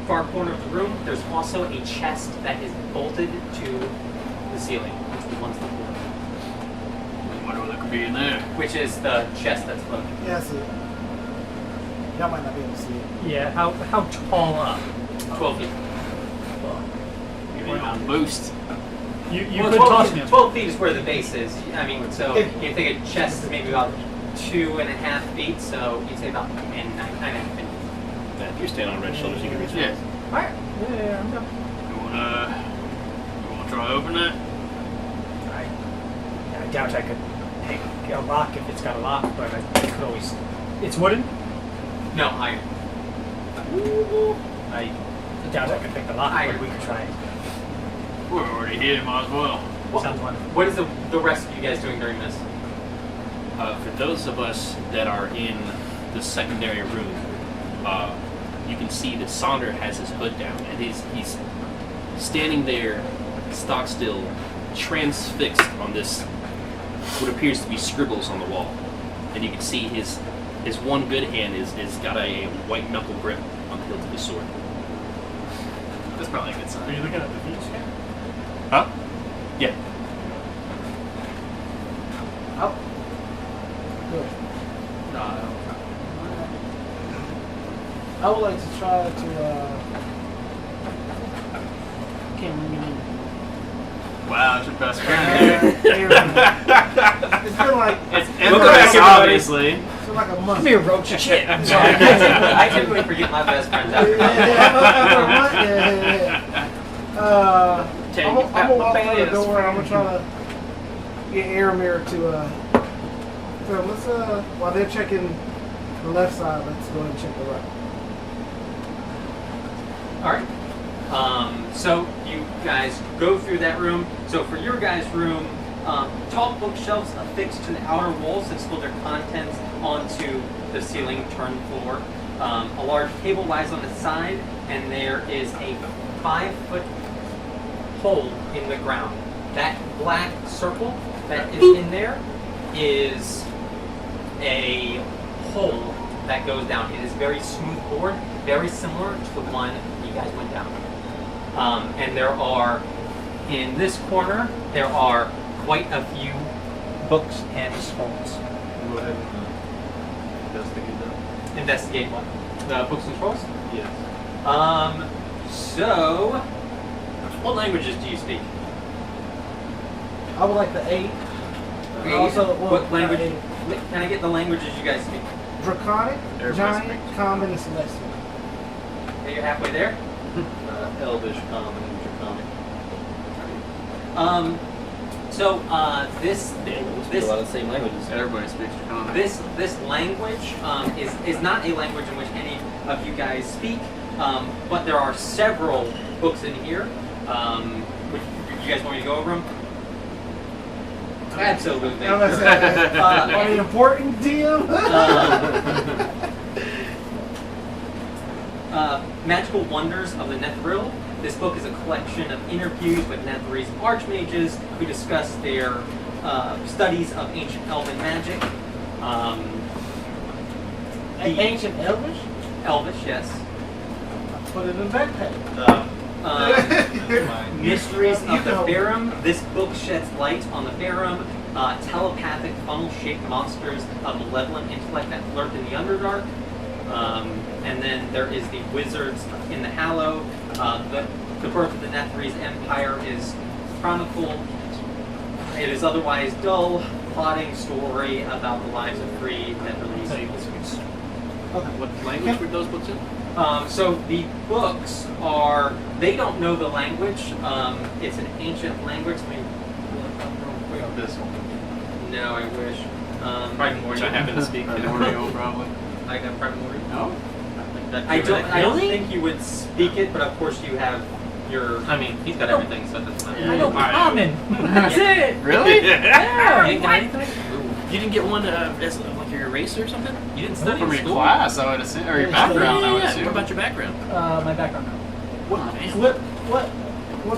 far corner of the room. There's also a chest that is bolted to the ceiling. It's the one's the floor, I wonder what could be in there. which is the chest that's floating. Yeah, that's it. Y'all might not be able to see it. Yeah. How tall up? 12 feet. Give me a boost. You Well, could 12 toss feet, me. 12 feet is where the base is. I mean, so If- you think a chest is maybe about 2.5 feet, so you'd say about 9.5 feet. If you're standing on red shoulders, you can reach Yeah. it. Alright. Yeah, I'm done. You wanna try to open that? I doubt I could pick a lock if it's got a lock, but I could always. It's wooden? No, iron. I doubt I can pick the lock, but we could try it. We're already here, might as well. Sounds wonderful. What is the rest of you guys doing during this? For those of us that are in the secondary room, you can see that Sonder has his hood down, and he's standing there, stock still, transfixed on this what appears to be scribbles on the wall, and you can see his one good hand is got a white knuckle grip on the hilt of his sword. That's probably a good Are sign. you looking at the view scan? Huh? Yeah. Oh. Good. No, I don't. I would like to try to, can't remember your name. Wow, it's your best friend. It's been like, It's Welcome back, Empress, everybody. obviously. it's been like a month. Come here, roach shit. I'm sorry. I typically forget my best friends after I'm gonna walk through the door and I'm gonna try to get Aramir to, so let's, while they're checking the left side, let's go ahead and check the right. All right. So you guys go through that room. So for your guys' room, tall bookshelves affixed to the outer walls display their contents onto the ceiling turned floor. A large table lies on its side, and there is a 5-foot hole in the ground. That black circle that is in there is a hole that goes down. It is very smooth board, very similar to the one you guys went down. And there are, in this corner, there are quite a few Books and scrolls. Go ahead and investigate that. investigate what? The books and scrolls? Yes. So, what languages do you speak? I would like the 8. Eight? Also, well, What language? eight. Can I get the languages you guys speak? Draconic, Everybody Giant, speaks. Common, and Celestial. Okay, you're halfway there. Elvish, Common, and Draconic. This A lot of the same languages. Everybody speaks Draconic. this language is not a language in which any of you guys speak, but there are several books in here. Which you guys want me to go over them? Absolutely. Are they important, DM? Magical Wonders of the Netheril. This book is a collection of interviews with Netherese archmages who discuss their studies of ancient elven magic. Ancient Elvish? Elvish, yes. Put it in the backpack. Mysteries of the You know. Farum. This book sheds light on the Farum, telepathic funnel-shaped monsters of malevolent intellect that lurk in the Underdark. And then there is the Wizards in the Hallow. The birth of the Netherese Empire is chronicled. It is otherwise dull, plotting story about the lives of free Netherese wizards. Okay. What language were those books in? So the books are, they don't know the language. It's an ancient language. Let me look up real quick. This one. No, I wish. Which I happen to speak. Oreo, probably. I got Primordial. No? I don't think you would speak it, but of course you have your. I mean, he's got everything, so it doesn't matter. I know Common. That's it. Really? Yeah. You didn't get anything? You didn't get one as like your race or something? You didn't study From in your school? class, I would assume, or your background, I would Yeah. assume. What about your background? My background. What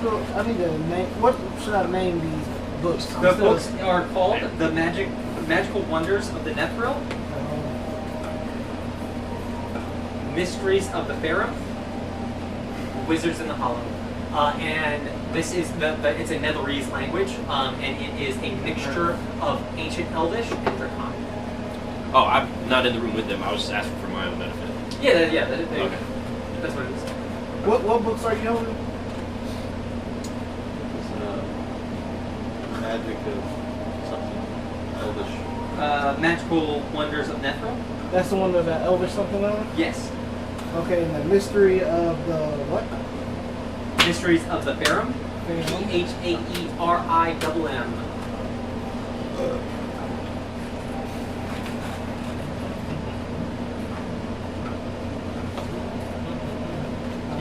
do I need to name? What should I name these books? The books are called the Magical Wonders of the Netheril, Mysteries of the Farum, Wizards in the Hollow. And this is it's a Netherese language, and it is a mixture of Ancient Elvish and Draconic. Oh, I'm not in the room with them. I was just asking for my own benefit. Yeah, Okay. that's what it is. What books are you holding? It's magic of something. Elvish. Magical Wonders of Netheril? That's the one with that Elvish something on it? Yes. Okay, and the mystery of the what? Mysteries of the Farum? Farum. P-H-A-E-R-I-M-M.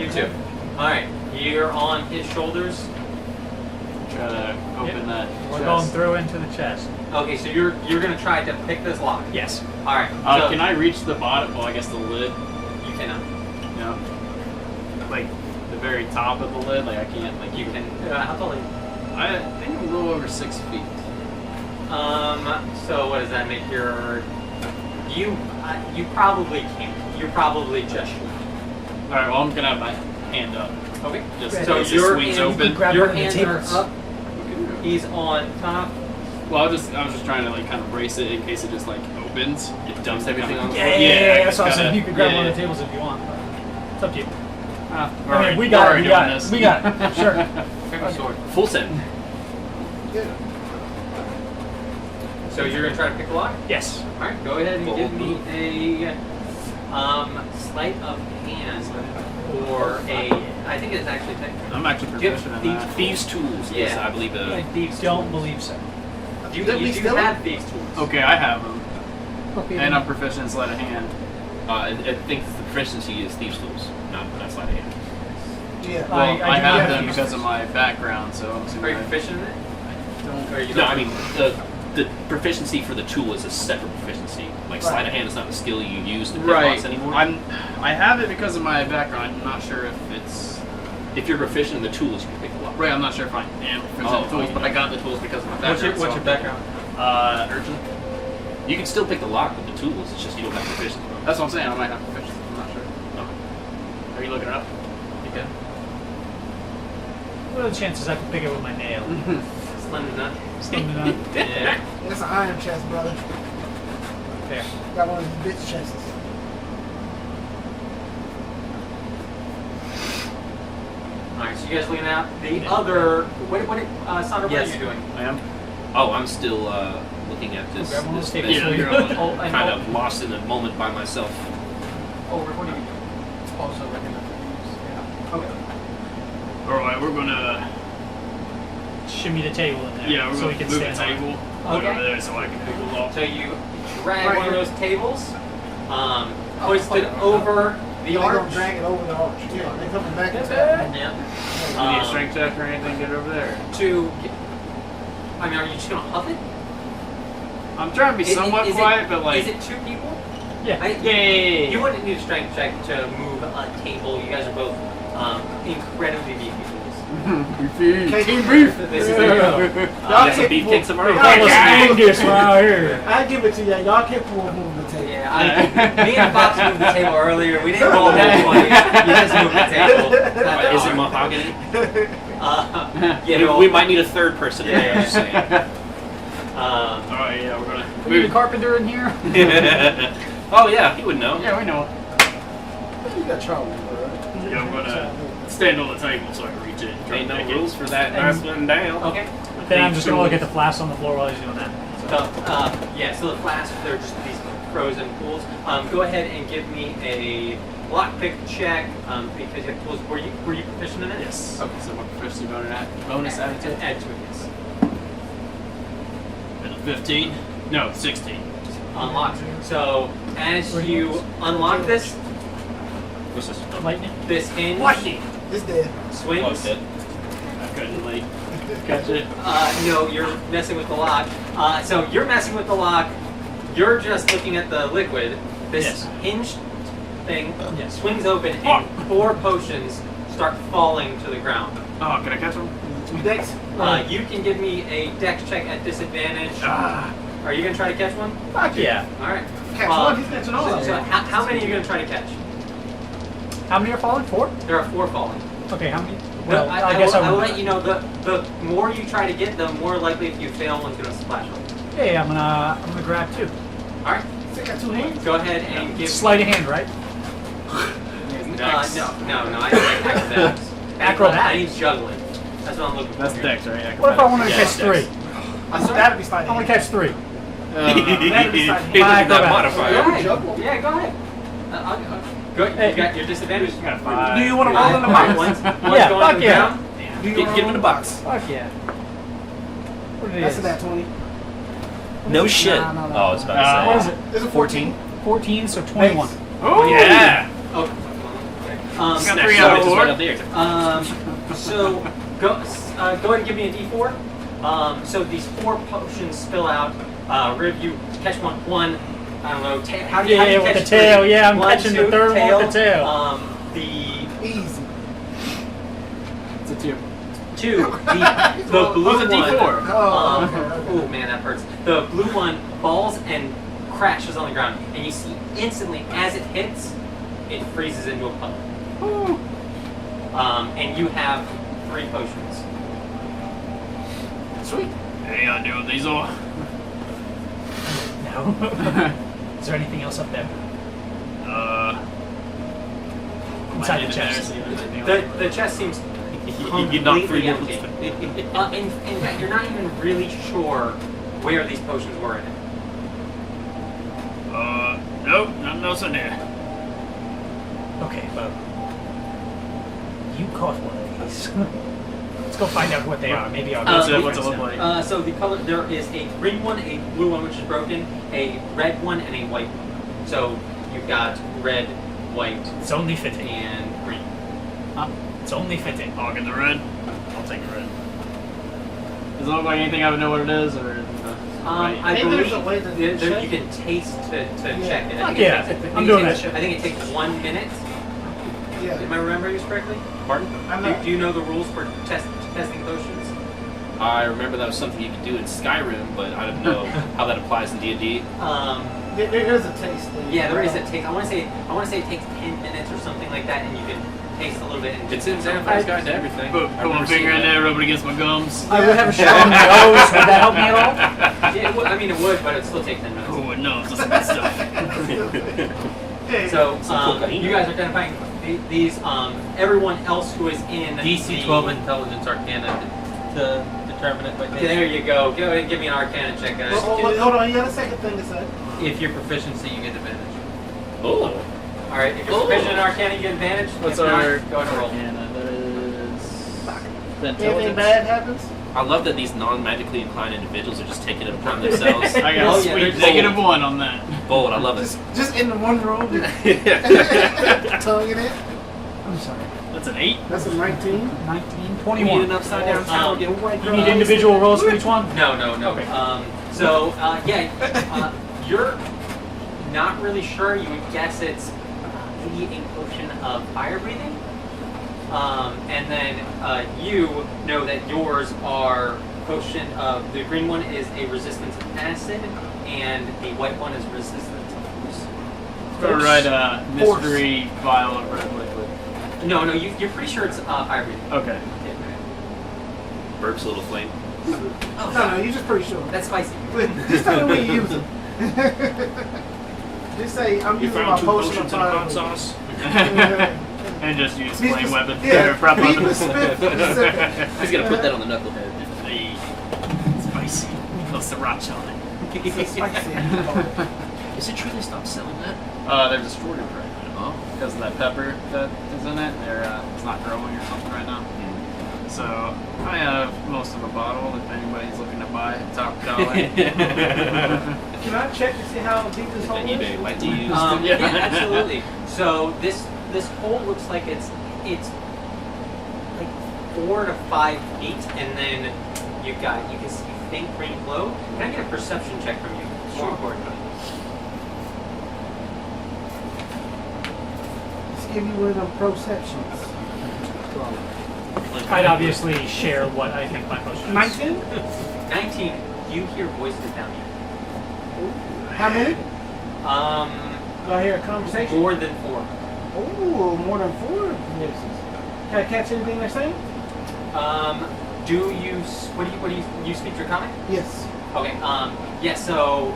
Yeah. You too. Alright, you're on his shoulders. Try to open that. We're chest. going through into the chest. Okay, so you're gonna try to pick this lock. Yes. Alright, so Can I reach the bottom? Well, I guess the lid. you cannot. No. Like the very top of the lid. Like I can't. Like You can. How tall are you? I think I'm a little over 6 feet. So what does that make your? You probably can't. You're probably just short. All right. Well, I'm gonna have my hand up. Okay. Just Right. So in case it your swings hands, open. grab your one of the hands tables. are up. He's on top. Well, I was just trying to like kind of brace it in case it just like opens. It dumps everything on the Yeah, floor. That's what I was saying. You could grab one of the yeah. tables if you want. But it's up to you. All I right, mean, we got we're it. We doing got it. this. We got it. Sure. Grab your sword. Full send. So you're gonna try to pick a lock. Yes. All right. Go ahead and Full give me a sleight of hand or a. I think it's actually technical. I'm actually Give proficient in that. Thieves' tools is, Yeah. I believe, I Thieves' don't tools. believe so. You Did we do steal have thieves' tools. Okay, I have them, Okay. and I'm proficient in sleight of hand. I think the proficiency is Thieves' tools, not sleight of hand. Yeah. Well, I I, do have have them these. because of my background, so I'm Are you assuming I proficient in it? don't. Or are you No, not? I mean the proficiency for the tool is a separate proficiency. Like sleight of hand is not a skill you use to pick Right. locks anymore. I have it because of my background. I'm not sure if it's If you're proficient in the tools, you can pick the lock. right. I'm not sure if I am proficient in tools, but I got the tools because of my background. What's your background? Urchin. You can still pick the lock with the tools. It's just you don't have proficiency. That's what I'm saying. I might have proficiency. I'm not sure. Are you looking it up? You can. What are the chances I can pick it with my nail? Slim nut. Something like that. Yeah. That's an iron chest, brother. There. Got one of these bitch chests. Alright, so you guys lean out. The other. Sandra, what Yes. are you doing? I am. Oh, I'm still looking at this. Grab one of this those tables vision. for you. you're Oh, and Kind oh, of lost in a moment by myself. Oh, what are you doing? Also recommend thieves. Yeah. Okay. All right, we're gonna. shimmy the table in there. Yeah, we're so gonna we can move the stand on it. table over Okay. there so I can pick the lock. So you drag Right one of here. those tables, hoist it over the They're arch. gonna drag it over the arch. Yeah, they coming back and Yeah. Do you need a strength check or anything to get over there? I mean, are you just gonna huff it? I'm trying to be somewhat quiet, but like. Is it two people? Yeah. You wouldn't need a strength check to move a table. You guys are both incredibly beefy fools. Team beef. This is That's a beefcake tomorrow. Call us Angus around here. I give it to you. Y'all capable of moving the table. me and Fox moved the table earlier. We didn't roll that 20. You just moved the table. Is it mahogany? Yeah, We might need a third person in there. I'm just saying. Alright, yeah, we're gonna We need a move. carpenter in here. Oh yeah, he would know. Yeah, we know. You got trouble, bro. Yeah, I'm gonna stand on the table so I can reach it. and try Ain't to no pick it. rules for that. Nice one down. Okay. Then I'm just gonna look at the flasks on the floor while he's doing that. So, so the flasks, they're just these frozen pools. Go ahead and give me a lockpick check because you have tools. Were you proficient in it? Yes. Okay. So my proficiency bonus added to it. Add to it, yes. And a 15? No, 16. Unlock. So as you unlock this, What's this? Lightning. this hinge It's dead. swings. Close it. I couldn't like catch it. No, you're messing with the lock. So you're messing with the lock. You're just looking at the liquid. This Yes. hinged thing Yes. swings open, and 4 potions start falling to the ground. Oh, can I catch him? Dex. You can give me a dex check at disadvantage. Ah. Are you gonna try to catch one? Fuck yeah. All right. Catch one. He's catching all of So them. how many are you gonna try to catch? How many are falling? 4? There are 4 falling. Okay, how many? Well, Well, I guess will, I I will will. let you know. The more you try to get, the more likely if you fail, one's gonna splash on. Hey, I'm gonna grab 2. All right. They got 2 hands. Go ahead and give. Sleight of hand, right? No. I acrobatics. Acrobatics. I need juggling. That's what I'm looking for. That's here. Dex, right? What if I want to Yeah, catch Dex. 3? That'd be sleight I of want hand. to catch 3. Hey, look at that modifier. Go ahead. Yeah, go ahead. Go. You got your disadvantage. You got 5. Do you want to roll in the Alright, box? one's Yeah, going fuck to the yeah. ground. Do you Get wanna him in roll? the box. Fuck yeah. What it That's is? a nat 20. No shit. No, no, no. Oh, it's about to What say. is it? It's a 14. 14, so 21. Oh, yeah. Oh. got Snatch 3 out of just 4. right up there. So go ahead and give me a D4. So these 4 potions spill out. Riv, you catch one. I don't know. How do you Yeah, with catch the tail. 3? Yeah, I'm 1, catching the 2, third one with the tail. The Easy. It's a 2. 2. The blue Who's a one. D4? Oh, okay. Oh man, that hurts. The blue one falls and crashes on the ground, and you see instantly as it hits, it freezes into a puddle. And you have 3 potions. Sweet. Hey, I know what these are. No. Is there anything else up there? Inside the chest. The chest seems You knocked 3 completely more. empty. In fact, you're not even really sure where these potions were in it. Nope, nothing else in there. Okay, well, you caught one of these. Let's go find out what they are. Maybe I'll What's get it look like? So the color, there is a green one, a blue one which is broken, a red one, and a white one. So you've got red, white, It's only fitting. and green. It's only fitting. I'll get the red. I'll take the red. Does it look like anything I would know what it is, or? I Hey, believe there's a way to there check. you can taste to check it. I Fuck think yeah, it takes, I'm doing takes, that shit. I think it takes 1 minute. Yeah. Am I remembering this correctly? Pardon? I'm Do, not. do you know the rules for testing potions? I remember that was something you could do in Skyrim, but I don't know how that applies in D&D. There is a taste thing. Yeah, there is a taste. I want to say it takes 10 minutes or something like that, and you can taste a little bit. And It's in Xanathar's Guide to Everything. Put I my remember finger seeing in that. there, rub it against my gums. I would have a strong nose. Would that help me at all? Yeah, it would, I mean, it would, but it'd still take 10 minutes. Oh, no, it's some good stuff. Hey, So cocaine. you guys are identifying these. Everyone else who is in DC 12 intelligence arcana to determine it by Okay, there you go. Go ahead and give me an Arcana check, guys. hold on, you got a second thing to say. If your proficiency, you get advantage. Oh. All right, if you're proficient in Arcana, you get advantage. What's if not, our go ahead and roll. Arcana? That is the Anything intelligence. bad happens? I love that these non-magically inclined individuals are just taking it upon themselves. I got Oh, yeah, sweet there's -1 on that. Bold, I love it. Just in the one room, tongue in it. I'm sorry. That's an 8. That's a 19. 19, You need 21. an upside down tower, get white You need individual rolls for each one? No. Okay. You're not really sure. You would guess it's maybe a potion of fire breathing. And then you know that yours are potion of the green one is a resistance of acid, and the white one is resistance to force. Go right, mystery vial of red liquid. No, you're pretty sure it's fire breathing. Okay. Burp's little flame. No, you're just pretty sure. That's spicy. Just tell me when you use it. Just say, I'm using my potion of fire. sauce. And just use Be flame spe- weapons. yeah, Or prep be weapons. specific. He's gonna put that on the knucklehead. Hey, spicy. Little sriracha on it. Spicy. Is it true they stopped selling that? They're just shortage right now. Oh. Because of that pepper that is in it. It's not growing or something right now. So I have most of a bottle if anybody's looking to buy top dollar. Can I check to see how deep this hole eBay is? like to use. Yeah, absolutely. So this hole looks like it's like 4 to 5 feet, and then you can see faint green glow. Can I get a perception check from you? More importantly. Let's give you one of them perceptions. I'd obviously share what I think my potion is. 19? 19. You hear voices down here. How many? Do I hear a conversation? More than 4. Ooh, more than 4 voices. Can I catch anything they're saying? Do you? What do you speak Draconic? Yes. Okay. Yeah. So,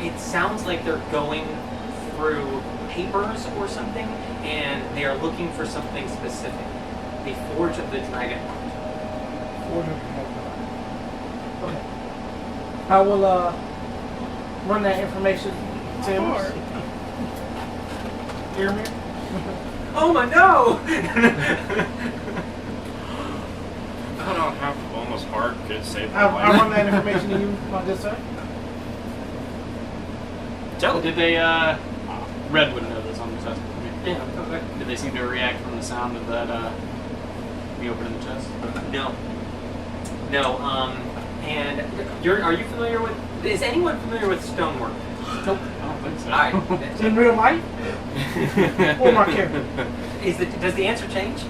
it sounds like they're going through papers or something, and they are looking for something specific. The Forge of the Dragon. Okay. I will run that information to him. Hear me? Oh my no! I don't know how almost hard could save I'll run that information to you on this side. Did they, Red wouldn't know this on the test with me. Yeah. Okay. Did they seem to react from the sound of that, me opening the chest? No. No. And are you familiar with? Is anyone familiar with stonework? Nope. I don't think so. All right. In real life? Or my character? Does the answer change?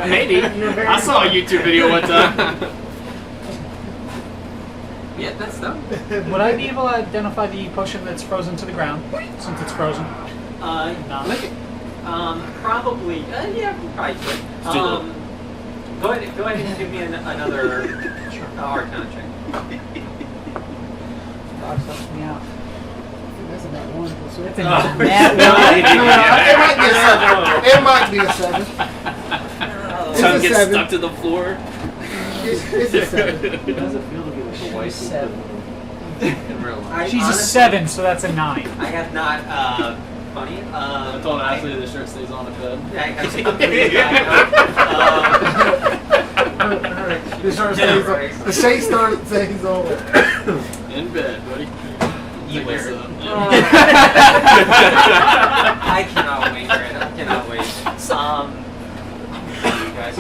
Maybe. I saw a YouTube video one time. Yeah, that's stone. Would I be able to identify the potion that's frozen to the ground, since it's frozen? Lick it. Probably. Yeah, probably could. Let's do a little. Go ahead and give me another Arcana check. Dog sucks me out. That's about 1%. That's a Oh. mad It might be a 7. Tongue It's a gets 7. stuck to the floor. It's a 7. How does it feel to get like a white Seven. In real life. She's a Honestly, 7, so that's a 9. I have not. Funny. I told Ashley the shirt stays on at bed. The shirt Yeah, stays right. on. The shade stays on. In bed, buddy. You Check wear this it. out. I cannot wait, Brad. I cannot wait. You guys.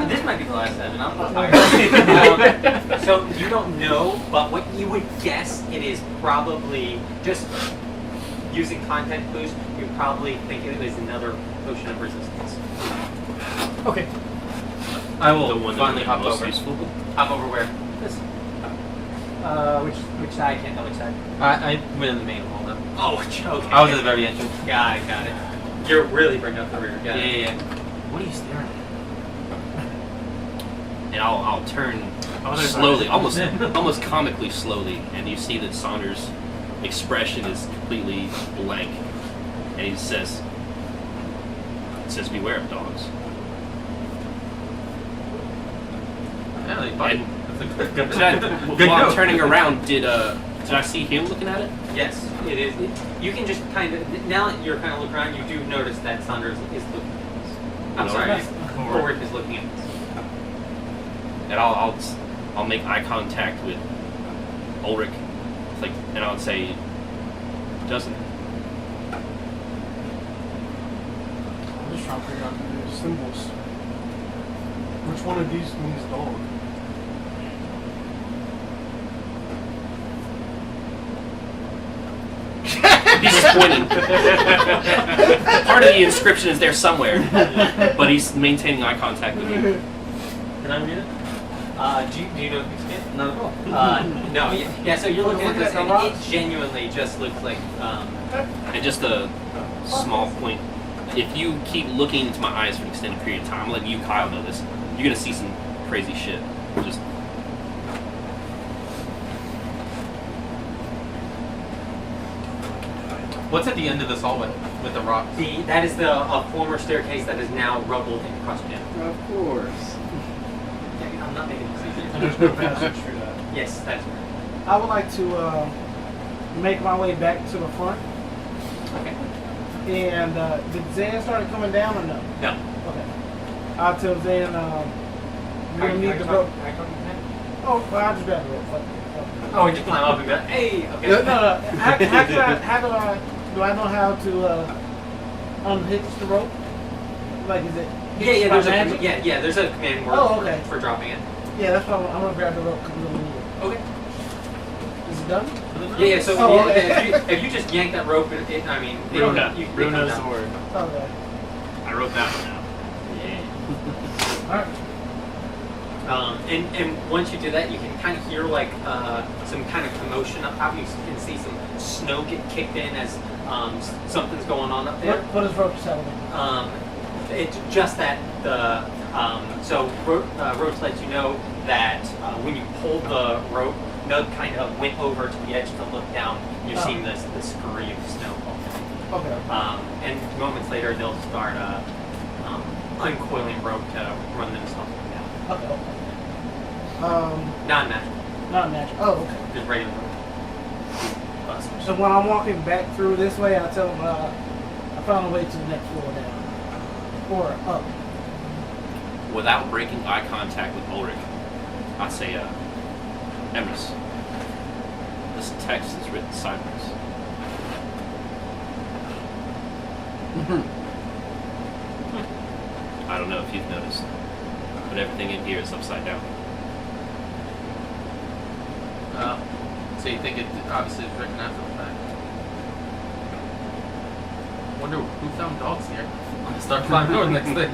This might be the last session. I'm tired. So you don't know, but what you would guess it is probably just using content clues. You probably think it is another potion of resistance. Okay. I will The one that finally would be hop most over. useful. Hop over where? This. Which side? I can't tell which side. I went in the main hall though. Oh, okay. I was at the very entrance. Got it. You're really bringing up the rear. Got it. Yeah. What are you staring at? And I'll turn Oh, there's slowly, almost comically slowly, and you see that Saunders' expression is completely blank, and he says, "Beware of dogs." Yeah, they bite. And That's a good while I'm note. turning around, did I see him looking at it? Yes, it is. You can just kind of, now that you're kind of looking around, you do notice that Saunders is looking at this. I'm No, sorry, that's- Ulrich is looking at this. And I'll make eye contact with Ulrich, and I'll say, "Doesn't it?" I'm just trying to figure out the symbols. Which one of these means dog? He's just pointing. Part of the inscription is there somewhere, but he's maintaining eye contact with you. Can I read it? Do you know who's it? Not at all. No, yeah, so you're looking at this, the and rocks? it genuinely just looks like, And just a small point. If you keep looking into my eyes for an extended period of time, I'm letting you, Kyle, know this. You're gonna see some crazy shit. Just What's at the end of this hallway with the rocks? that is the former staircase that is now rubbled and crushed in. Of course. Yeah, I'm not making this easy. And there's no passage through that. Yes, that's right. I would like to make my way back to the front. Okay. And did Zan start coming down or no? No. Okay. I'll tell Zan we're gonna need the rope. Oh, well, I'll just grab the rope. Fuck it. Oh, you just climb up and go, hey, okay. No, how do I know how to unhitch the rope? Like, is it? Yeah, by there's magic? there's a command word Oh, okay. for dropping it. Yeah, that's why I'm gonna grab the rope because we're gonna need it. Okay. Is it done? Yeah, so Oh, yeah, okay. if you just yank that rope, it Runa you knows the word. Okay. I wrote that one down. All right. And once you do that, you can kind of hear like some kind of commotion up top. You can see some snow get kicked in as something's going on up there. What does rope settlement? It's just that the Roach lets you know that when you pulled the rope, Nug kind of went over to the edge to look down. You're seeing this scurry of snow. Okay. And moments later, they'll start uncoiling rope to run themselves down. Okay. Non-magical, Not natural. Oh, okay. just regular rope. So when I'm walking back through this way, I tell them I found a way to the next floor down. Or up. without breaking eye contact with Ulrich, I say, Emrys, this text is written sideways. I don't know if you've noticed, but everything in here is upside down. So you think it obviously was written after the fact? Wonder who found dogs here. I'm gonna start climbing over the next thing.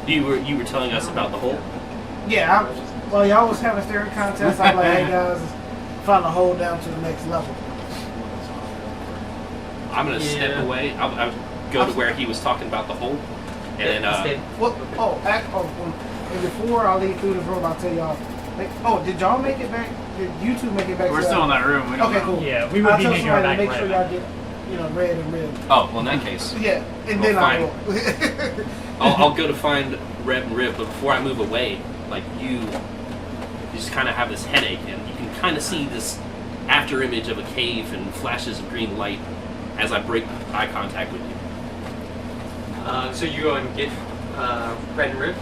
You were telling us about the hole? Yeah, well, y'all was having staring contests. I'm like, hey guys, find a hole down to the next level. I'm gonna step Yeah. away. I'll go to where he was talking about the hole, and then What? And before I leave through this room, I'll tell y'all. Like, oh, did y'all make it back? Did you two make it back? We're to still in that room. We don't Okay, know. cool. Yeah, we would I'll be tell making our somebody to back make sure right y'all get, red and red. oh, well, in that case, Yeah, and Well, then I fine. will. I'll go to find Rev and Rib, but before I move away, like you just kind of have this headache, and you can kind of see this after image of a cave and flashes of green light as I break eye contact with you. So you go and get Red and Rib.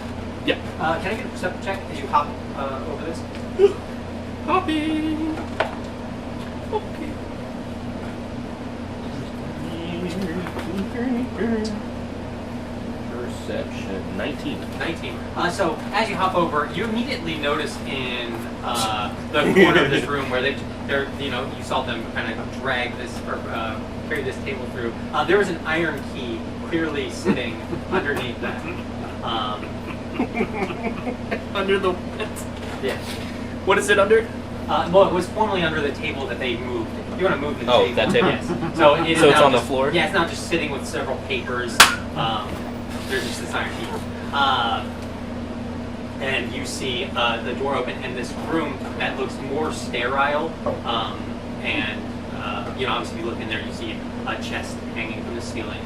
Yeah. Can I get a perception check as you hop over this? Hopping. Okay. Perception 19. 19. So as you hop over, you immediately notice in the corner of this room where they're you saw them kind of drag this or carry this table through. There was an iron key clearly sitting underneath that. Under the Yeah. what is it under? Well, it was formerly under the table that they moved. You want to move the Oh, table? that table. Yes. So it's So it's now on the just- floor? Yeah, it's not just sitting with several papers. There's just this iron key. And you see the door open and this room that looks more sterile. And obviously, if you look in there, you see a chest hanging from the ceiling,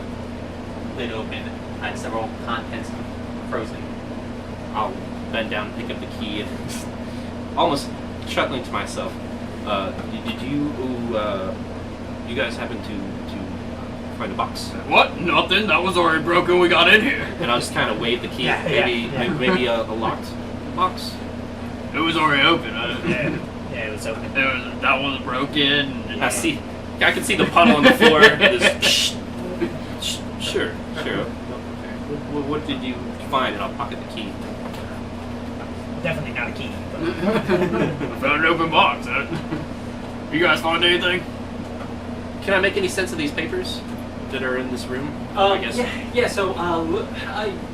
lid open, and several contents frozen. I'll bend down and pick up the key and almost chuckling to myself. Did you guys happen to find a box? What? Nothing. That was already broken. We got in here. And I'll just kind of wave the key. Yeah, Maybe a locked box. It was already open. Yeah, it was open. That one's broken. I see. I can see the puddle on the floor. Sure. What did you find? And I'll pocket the key. Definitely not a key. Found an open box. You guys find anything? Can I make any sense of these papers that are in this room? I guess. Yeah. So,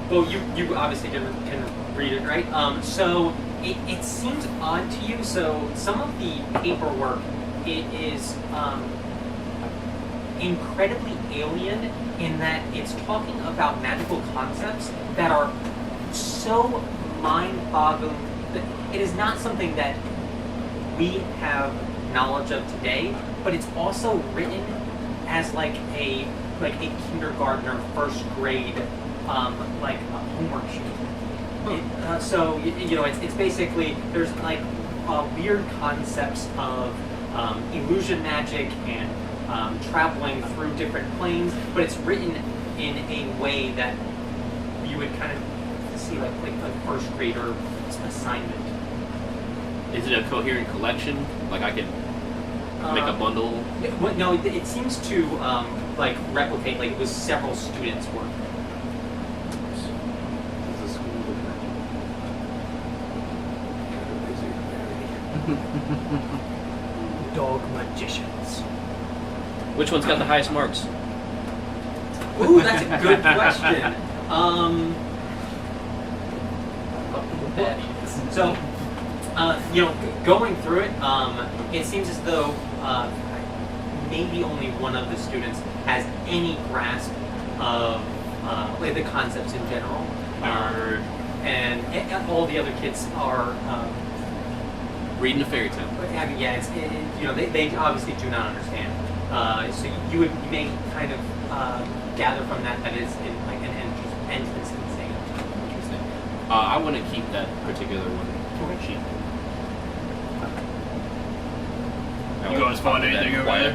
you obviously can read it, right? So it seems odd to you. So some of the paperwork, it is incredibly alien in that it's talking about magical concepts that are so mind-boggling. It is not something that we have knowledge of today, but it's also written as like a kindergartner, first grade, like a homework sheet. So it's basically there's like weird concepts of illusion magic and traveling through different planes, but it's written in a way that you would kind of see like a first grader assignment. Is it a coherent collection? Like I could make a bundle? No, it seems to like replicate like it was several students' work. It's a school of magic. Dog magicians. Which one's got the highest marks? Ooh, that's a good question. So, going through it, it seems as though maybe only one of the students has any grasp of like the concepts in general, and all the other kids are. Reading a fairy tale. I mean, yeah, they obviously do not understand. So you may kind of gather from that it's in like an entrance insane. Interesting. I want to keep that particular one cheap. You guys find anything over there?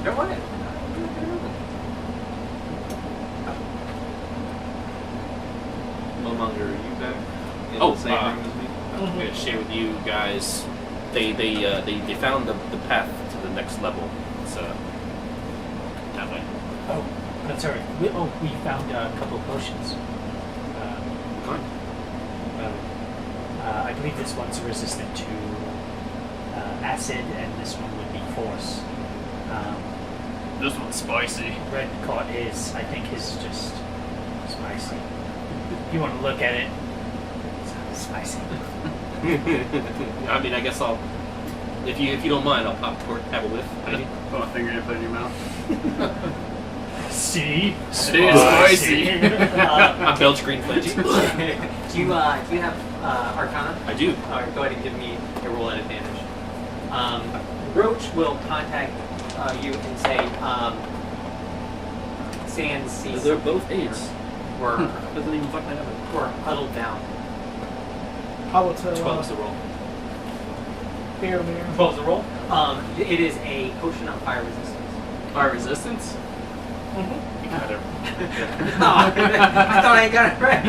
Go ahead. Killmonger, are you back in Oh, the same room as me? I'm going to share with you guys They found the path to the next level. It's that way. Oh, that's all right. We found a couple of potions. Fine. I believe this one's resistant to acid, and this one would be force. This one's spicy. Red Caught is, I think, is just spicy. If you want to look at it, it's spicy. I mean, I guess I'll. If you don't mind, I'll pop have a whiff. Maybe. Put a finger in your mouth. See? It is spicy. I belch green flinch. Do you have Arcana? I do. All right, go ahead and give me a roll at advantage. Roach will contact you and say, Sans sees They're both eights. we're Doesn't even fuck that up. huddled down. I will tell 12's the roll. here, man. 12's the roll? It is a potion of fire resistance. Fire resistance? I thought I got it right.